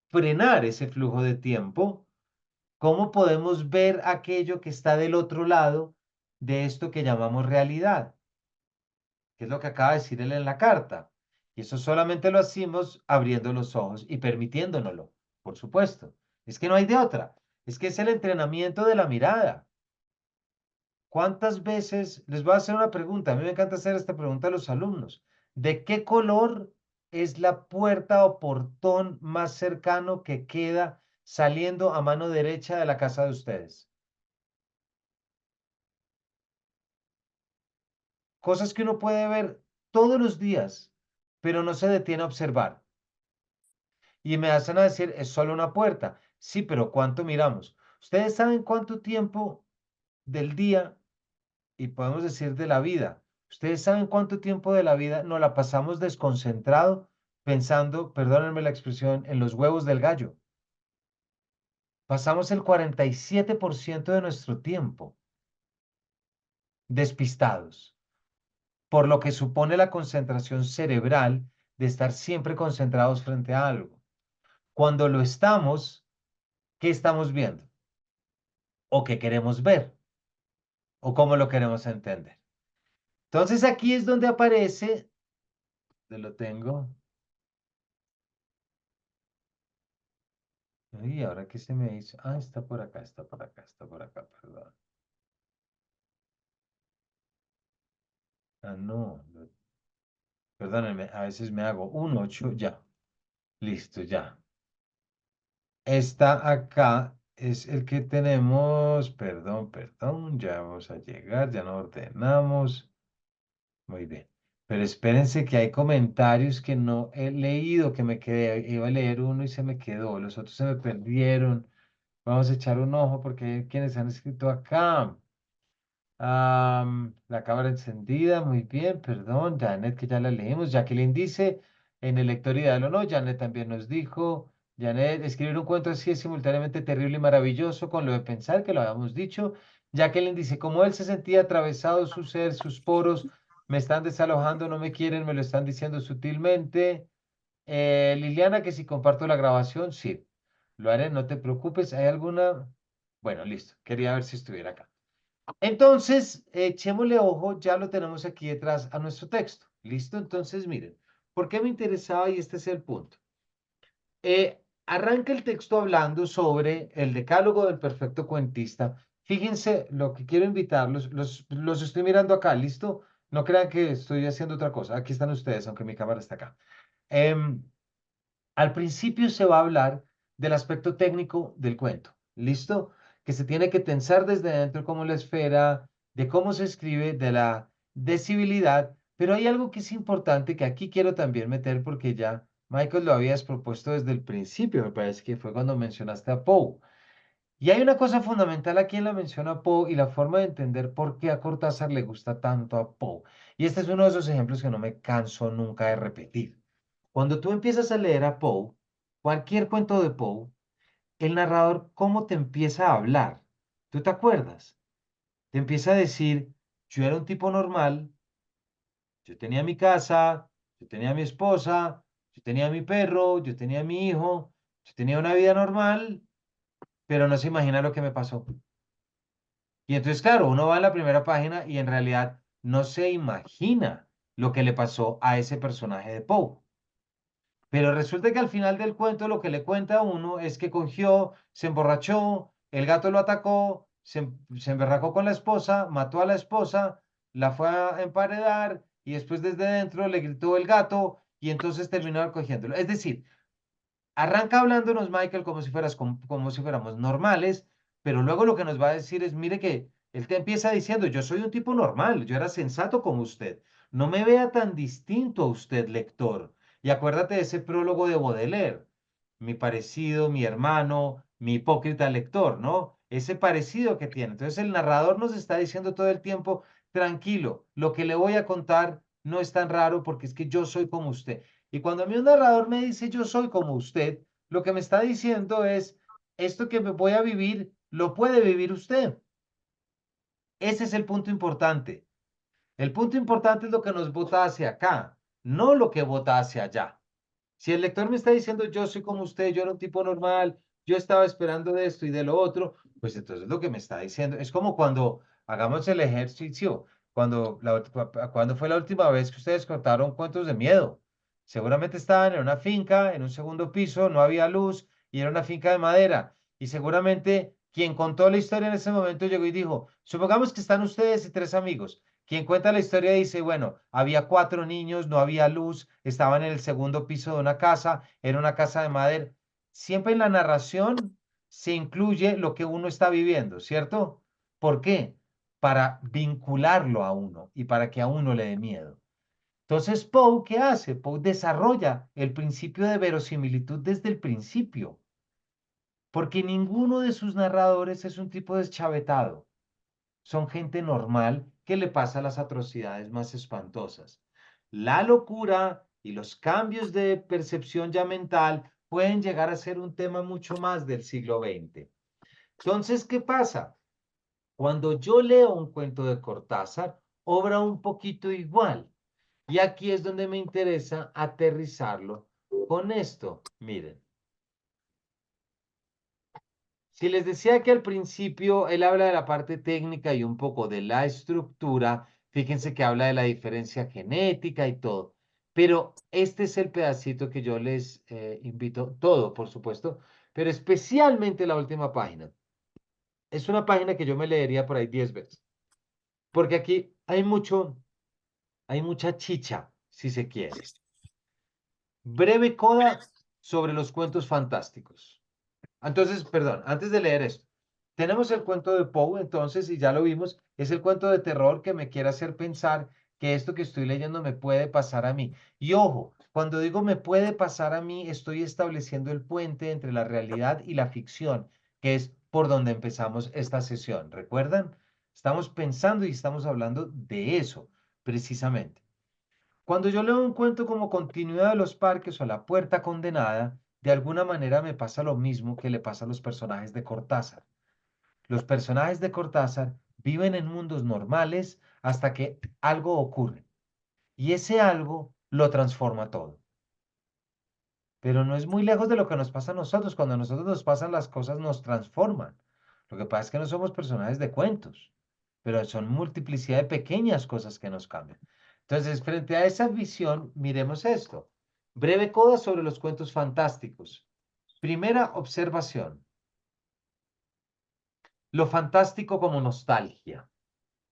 G: frenar ese flujo de tiempo, cómo podemos ver aquello que está del otro lado de esto que llamamos realidad, que es lo que acaba de decir él en la carta. Y eso solamente lo hacemos abriendo los ojos y permitiéndonoslo, por supuesto. Es que no hay de otra. Es que es el entrenamiento de la mirada. ¿Cuántas veces, les voy a hacer una pregunta, a mí me encanta hacer esta pregunta a los alumnos, ¿de qué color es la puerta o portón más cercano que queda saliendo a mano derecha de la casa de ustedes? Cosas que uno puede ver todos los días, pero no se detiene a observar. Y me hacen a decir, es solo una puerta. Sí, pero ¿cuánto miramos? ¿Ustedes saben cuánto tiempo del día, y podemos decir de la vida, ustedes saben cuánto tiempo de la vida nos la pasamos desconcentrado pensando, perdónenme la expresión, en los huevos del gallo? Pasamos el 47% de nuestro tiempo despistados, por lo que supone la concentración cerebral de estar siempre concentrados frente a algo. Cuando lo estamos, ¿qué estamos viendo? ¿O qué queremos ver? ¿O cómo lo queremos entender? Entonces aquí es donde aparece, lo tengo. Y ahora que se me hizo, está por acá, está por acá, está por acá, perdón. No, perdónenme, a veces me hago un 8, ya, listo, ya. Esta acá es el que tenemos, perdón, ya vamos a llegar, ya nos ordenamos. Muy bien. Pero espérense que hay comentarios que no he leído, que me quedé, iba a leer uno y se me quedó, los otros se me perdieron. Vamos a echar un ojo porque hay quienes han escrito acá. La cámara encendida, muy bien, perdón, Janet, que ya la leímos. Jacqueline dice, en el lector ideal o no, Janet también nos dijo. Janet, escribir un cuento así es simultáneamente terrible y maravilloso con lo de pensar, que lo habíamos dicho. Jacqueline dice, como él se sentía atravesado su ser, sus poros, me están desalojando, no me quieren, me lo están diciendo sutilmente. Liliana, que si comparto la grabación, sí, lo haré, no te preocupes. ¿Hay alguna? Bueno, listo, quería ver si estuviera acá. Entonces, echémosle ojo, ya lo tenemos aquí detrás a nuestro texto. ¿Listo? Entonces, miren, ¿por qué me interesaba? Y este es el punto. Arranca el texto hablando sobre el decálogo del perfecto cuentista. Fíjense, lo que quiero invitarlos, los estoy mirando acá, ¿listo? No crean que estoy haciendo otra cosa. Aquí están ustedes, aunque mi cámara está acá. Al principio se va a hablar del aspecto técnico del cuento, ¿listo? Que se tiene que tensar desde dentro como la esfera, de cómo se escribe, de la decibilidad, pero hay algo que es importante que aquí quiero también meter porque ya Michael lo habías propuesto desde el principio, me parece que fue cuando mencionaste a Poe. Y hay una cosa fundamental aquí en la mención a Poe y la forma de entender por qué a Cortázar le gusta tanto a Poe. Y este es uno de esos ejemplos que no me canso nunca de repetir. Cuando tú empiezas a leer a Poe, cualquier cuento de Poe, el narrador, ¿cómo te empieza a hablar? ¿Tú te acuerdas? Te empieza a decir, yo era un tipo normal, yo tenía mi casa, yo tenía mi esposa, yo tenía mi perro, yo tenía mi hijo, yo tenía una vida normal, pero no se imagina lo que me pasó. Y entonces, claro, uno va en la primera página y en realidad no se imagina lo que le pasó a ese personaje de Poe. Pero resulta que al final del cuento lo que le cuenta a uno es que cogió, se emborrachó, el gato lo atacó, se emberracó con la esposa, mató a la esposa, la fue a emparedar y después desde dentro le gritó el gato y entonces terminó cogiéndolo. Es decir, arranca hablándonos Michael como si fuéramos normales, pero luego lo que nos va a decir es, mire que él te empieza diciendo, yo soy un tipo normal, yo era sensato como usted, no me vea tan distinto a usted, lector. Y acuérdate de ese prólogo de Baudelaire, mi parecido, mi hermano, mi hipócrita lector, ¿no? Ese parecido que tiene. Entonces el narrador nos está diciendo todo el tiempo, tranquilo, lo que le voy a contar no es tan raro porque es que yo soy como usted. Y cuando a mí un narrador me dice yo soy como usted, lo que me está diciendo es, esto que me voy a vivir, lo puede vivir usted. Ese es el punto importante. El punto importante es lo que nos bota hacia acá, no lo que bota hacia allá. Si el lector me está diciendo, yo soy como usted, yo era un tipo normal, yo estaba esperando de esto y de lo otro, pues entonces lo que me está diciendo es como cuando hagamos el ejercicio, cuando fue la última vez que ustedes contaron cuentos de miedo. Seguramente estaban en una finca, en un segundo piso, no había luz y era una finca de madera. Y seguramente quien contó la historia en ese momento llegó y dijo, supongamos que están ustedes y 3 amigos. Quien cuenta la historia dice, bueno, había 4 niños, no había luz, estaban en el segundo piso de una casa, era una casa de madera. Siempre en la narración se incluye lo que uno está viviendo, ¿cierto? ¿Por qué? Para vincularlo a uno y para que a uno le dé miedo. Entonces, Poe, ¿qué hace? Poe desarrolla el principio de verosimilitud desde el principio, porque ninguno de sus narradores es un tipo deschavetado. Son gente normal que le pasa las atrocidades más espantosas. La locura y los cambios de percepción ya mental pueden llegar a ser un tema mucho más del siglo XX. Entonces, ¿qué pasa? Cuando yo leo un cuento de Cortázar, obra un poquito igual. Y aquí es donde me interesa aterrizarlo con esto. Miren. Si les decía que al principio él habla de la parte técnica y un poco de la estructura, fíjense que habla de la diferencia genética y todo. Pero este es el pedacito que yo les invito, todo por supuesto, pero especialmente la última página. Es una página que yo me leería por ahí 10 veces, porque aquí hay mucha chicha, si se quiere. Breve coda sobre los cuentos fantásticos. Entonces, perdón, antes de leer esto, tenemos el cuento de Poe, entonces, y ya lo vimos, es el cuento de terror que me quiere hacer pensar que esto que estoy leyendo me puede pasar a mí. Y ojo, cuando digo me puede pasar a mí, estoy estableciendo el puente entre la realidad y la ficción, que es por donde empezamos esta sesión. ¿Recuerdan? Estamos pensando y estamos hablando de eso, precisamente. Cuando yo leo un cuento como Continuidad de los Parques o La Puerta Condenada, de alguna manera me pasa lo mismo que le pasa a los personajes de Cortázar. Los personajes de Cortázar viven en mundos normales hasta que algo ocurre y ese algo lo transforma todo. Pero no es muy lejos de lo que nos pasa a nosotros. Cuando a nosotros nos pasan las cosas nos transforman. Lo que pasa es que no somos personajes de cuentos, pero son multiplicidad de pequeñas cosas que nos cambian. Entonces, frente a esa visión, miremos esto. Breve coda sobre los cuentos fantásticos. Primera observación. Lo fantástico como nostalgia.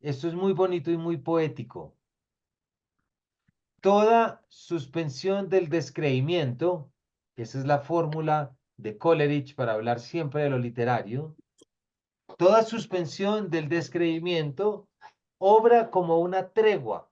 G: Esto es muy bonito y muy poético. Toda suspensión del descreimiento, esa es la fórmula de Coleridge para hablar siempre de lo literario, toda suspensión del descreimiento obra como una tregua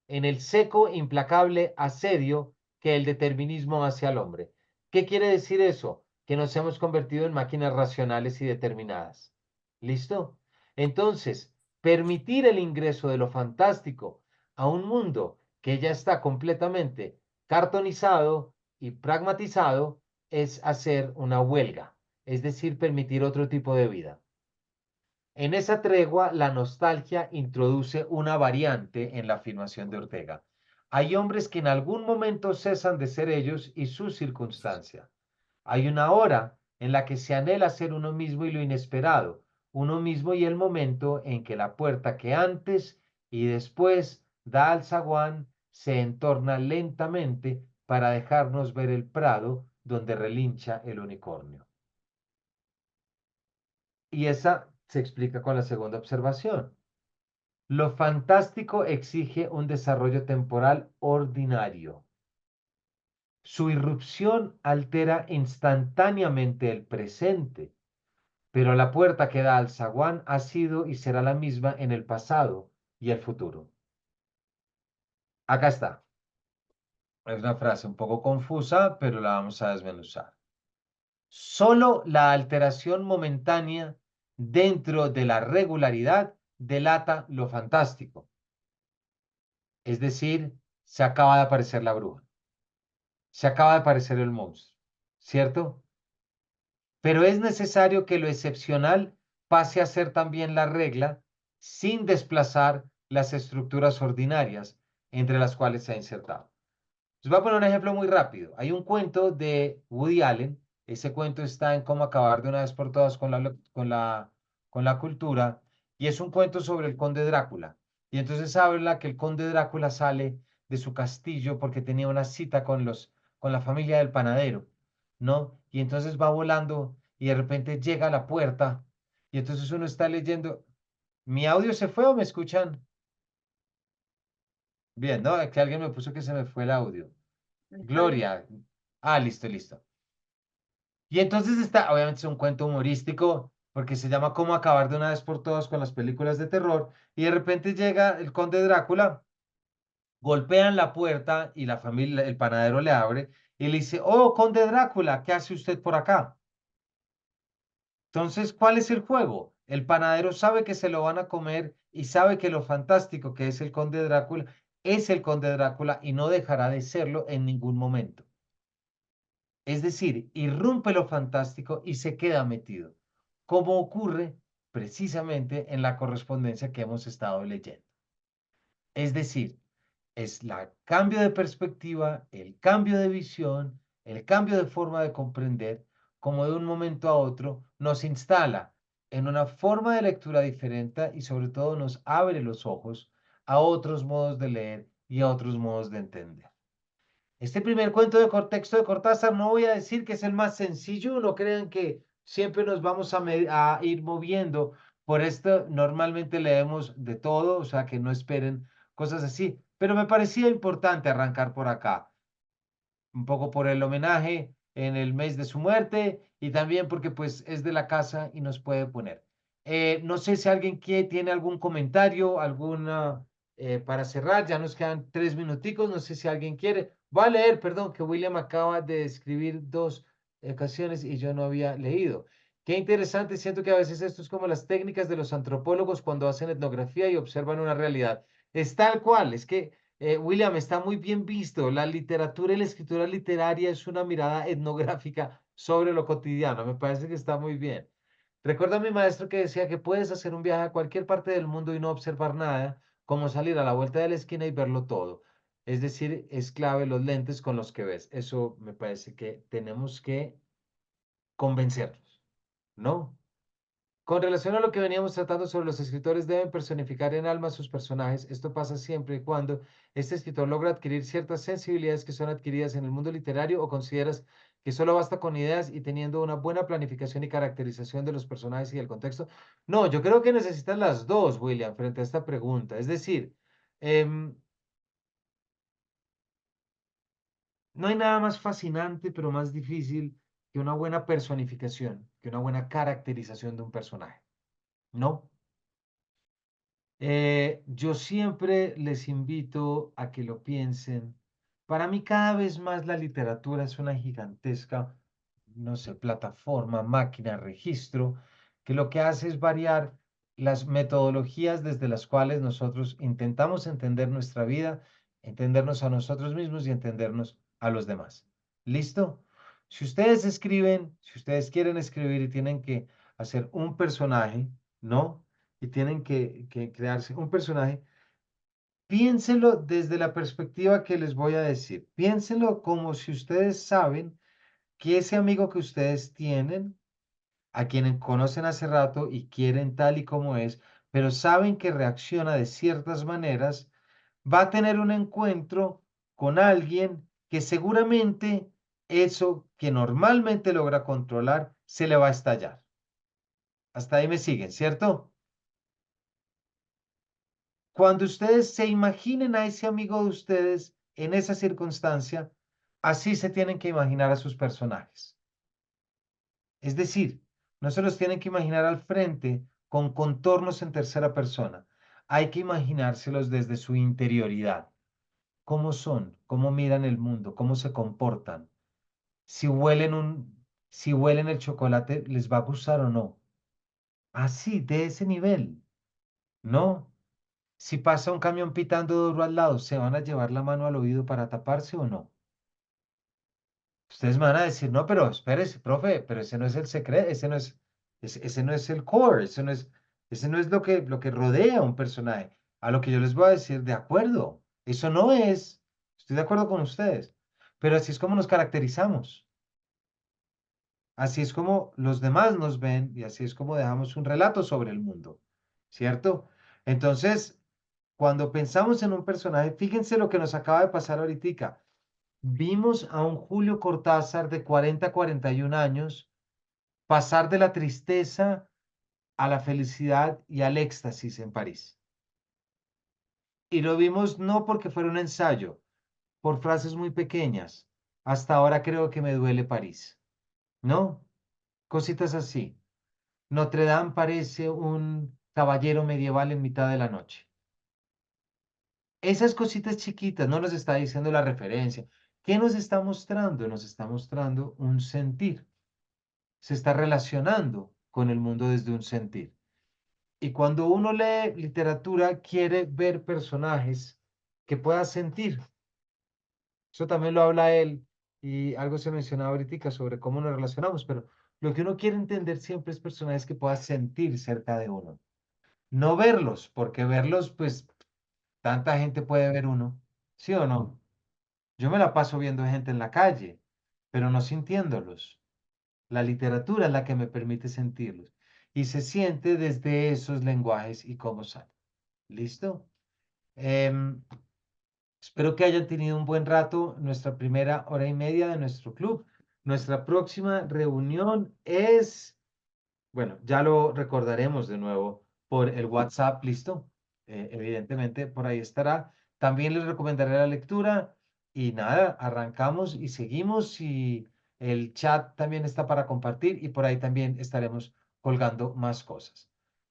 G: en el seco, implacable asedio que el determinismo hace al hombre. ¿Qué quiere decir eso? Que nos hemos convertido en máquinas racionales y determinadas. ¿Listo? Entonces, permitir el ingreso de lo fantástico a un mundo que ya está completamente cartonizado y pragmatizado es hacer una huelga, es decir, permitir otro tipo de vida. En esa tregua, la nostalgia introduce una variante en la afirmación de Ortega. Hay hombres que en algún momento cesan de ser ellos y su circunstancia. Hay una hora en la que se anhela ser uno mismo y lo inesperado, uno mismo y el momento en que la puerta que antes y después da al zaguán se entorna lentamente para dejarnos ver el prado donde relincha el unicornio. Y esa se explica con la segunda observación. Lo fantástico exige un desarrollo temporal ordinario. Su irrupción altera instantáneamente el presente, pero la puerta que da al zaguán ha sido y será la misma en el pasado y el futuro. Acá está. Es una frase un poco confusa, pero la vamos a desmenuzar. Solo la alteración momentánea dentro de la regularidad delata lo fantástico. Es decir, se acaba de aparecer la bruja. Se acaba de aparecer el monstruo, ¿cierto? Pero es necesario que lo excepcional pase a ser también la regla sin desplazar las estructuras ordinarias entre las cuales se ha insertado. Les voy a poner un ejemplo muy rápido. Hay un cuento de Woody Allen. Ese cuento está en Cómo acabar de una vez por todas con la cultura. Y es un cuento sobre el conde Drácula. Y entonces habla que el conde Drácula sale de su castillo porque tenía una cita con la familia del panadero, ¿no? Y entonces va volando y de repente llega a la puerta. Y entonces uno está leyendo. ¿Mi audio se fue o me escuchan? Bien, ¿no? Que alguien me puso que se me fue el audio. Gloria. Ah, listo, listo. Y entonces está, obviamente es un cuento humorístico, porque se llama Cómo acabar de una vez por todas con las películas de terror, y de repente llega el conde Drácula, golpean la puerta y la familia, el panadero le abre y le dice, oh, conde Drácula, ¿qué hace usted por acá? Entonces, ¿cuál es el juego? El panadero sabe que se lo van a comer y sabe que lo fantástico que es el conde Drácula es el conde Drácula y no dejará de serlo en ningún momento. Es decir, irrumpe lo fantástico y se queda metido, como ocurre precisamente en la correspondencia que hemos estado leyendo. Es decir, es el cambio de perspectiva, el cambio de visión, el cambio de forma de comprender, como de un momento a otro nos instala en una forma de lectura diferente y sobre todo nos abre los ojos a otros modos de leer y a otros modos de entender. Este primer cuento de texto de Cortázar no voy a decir que es el más sencillo, no crean que siempre nos vamos a ir moviendo por esto. Normalmente leemos de todo, o sea que no esperen cosas así, pero me parecía importante arrancar por acá, un poco por el homenaje en el mes de su muerte y también porque pues es de la casa y nos puede poner. No sé si alguien tiene algún comentario, alguna para cerrar, ya nos quedan 3 minuticos, no sé si alguien quiere. Voy a leer, perdón, que William acaba de escribir 2 ocasiones y yo no había leído. Qué interesante, siento que a veces esto es como las técnicas de los antropólogos cuando hacen etnografía y observan una realidad. Es tal cual, es que William, está muy bien visto. La literatura y la escritura literaria es una mirada etnográfica sobre lo cotidiano. Me parece que está muy bien. Recuerdo a mi maestro que decía que puedes hacer un viaje a cualquier parte del mundo y no observar nada, como salir a la vuelta de la esquina y verlo todo. Es decir, es clave los lentes con los que ves. Eso me parece que tenemos que convencernos, ¿no? Con relación a lo que veníamos tratando sobre los escritores deben personificar en alma a sus personajes. Esto pasa siempre y cuando este escritor logra adquirir ciertas sensibilidades que son adquiridas en el mundo literario o consideras que solo basta con ideas y teniendo una buena planificación y caracterización de los personajes y del contexto. No, yo creo que necesitas las dos, William, frente a esta pregunta. Es decir, no hay nada más fascinante, pero más difícil que una buena personificación, que una buena caracterización de un personaje, ¿no? Yo siempre les invito a que lo piensen. Para mí cada vez más la literatura es una gigantesca, no sé, plataforma, máquina, registro, que lo que hace es variar las metodologías desde las cuales nosotros intentamos entender nuestra vida, entendernos a nosotros mismos y entendernos a los demás. ¿Listo? Si ustedes escriben, si ustedes quieren escribir y tienen que hacer un personaje, ¿no? Y tienen que crearse un personaje, piénsenlo desde la perspectiva que les voy a decir. Piénsenlo como si ustedes saben que ese amigo que ustedes tienen, a quien conocen hace rato y quieren tal y como es, pero saben que reacciona de ciertas maneras, va a tener un encuentro con alguien que seguramente eso que normalmente logra controlar se le va a estallar. Hasta ahí me siguen, ¿cierto? Cuando ustedes se imaginen a ese amigo de ustedes en esa circunstancia, así se tienen que imaginar a sus personajes. Es decir, no se los tienen que imaginar al frente con contornos en tercera persona. Hay que imaginárselos desde su interioridad. ¿Cómo son? ¿Cómo miran el mundo? ¿Cómo se comportan? Si si huelen el chocolate, ¿les va a gustar o no? Así, de ese nivel, ¿no? Si pasa un camión pitando duro al lado, ¿se van a llevar la mano al oído para taparse o no? Ustedes me van a decir, no, pero espérese, profe, pero ese no es el secreto, ese no es el core, ese no es lo que rodea a un personaje. A lo que yo les voy a decir, de acuerdo, eso no es. Estoy de acuerdo con ustedes, pero así es como nos caracterizamos. Así es como los demás nos ven y así es como dejamos un relato sobre el mundo, ¿cierto? Entonces, cuando pensamos en un personaje, fíjense lo que nos acaba de pasar ahorita. Vimos a un Julio Cortázar de 40 a 41 años pasar de la tristeza a la felicidad y al éxtasis en París. Y lo vimos no porque fuera un ensayo, por frases muy pequeñas. Hasta ahora creo que me duele París. ¿No? Cositas así. Notre Dame parece un caballero medieval en mitad de la noche. Esas cositas chiquitas no nos está diciendo la referencia. ¿Qué nos está mostrando? Nos está mostrando un sentir. Se está relacionando con el mundo desde un sentir. Y cuando uno lee literatura, quiere ver personajes que pueda sentir. Eso también lo habla él y algo se mencionaba ahorita sobre cómo nos relacionamos, pero lo que uno quiere entender siempre es personajes que pueda sentir cerca de uno. No verlos, porque verlos, pues, tanta gente puede ver uno, ¿sí o no? Yo me la paso viendo gente en la calle, pero no sintiéndolos. La literatura es la que me permite sentirlos. Y se siente desde esos lenguajes y cómo sale. ¿Listo? Espero que hayan tenido un buen rato, nuestra primera hora y media de nuestro club. Nuestra próxima reunión es, bueno, ya lo recordaremos de nuevo por el WhatsApp, ¿listo? Evidentemente, por ahí estará. También les recomendaré la lectura y nada, arrancamos y seguimos y el chat también está para compartir y por ahí también estaremos colgando más cosas.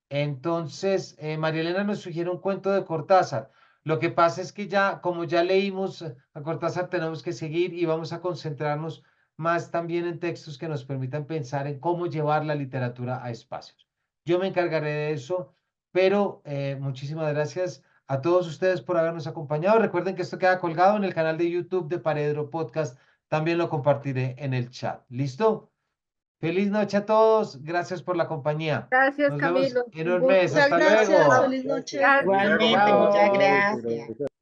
G: Entonces, María Elena nos sugiere un cuento de Cortázar. Lo que pasa es que ya, como ya leímos a Cortázar, tenemos que seguir y vamos a concentrarnos más también en textos que nos permitan pensar en cómo llevar la literatura a espacios. Yo me encargaré de eso, pero muchísimas gracias a todos ustedes por habernos acompañado. Recuerden que esto queda colgado en el canal de YouTube de Paredro Podcast. También lo compartiré en el chat. ¿Listo? Feliz noche a todos. Gracias por la compañía.
K: Gracias,
G: Nos vemos
K: Camilo.
G: en
K: Un
G: un mes.
K: gusto.
H: Muchas
G: Hasta
H: gracias,
G: luego.
H: feliz noche.
K: Gracias.
B: Igualmente,
G: Chao.
B: muchas gracias.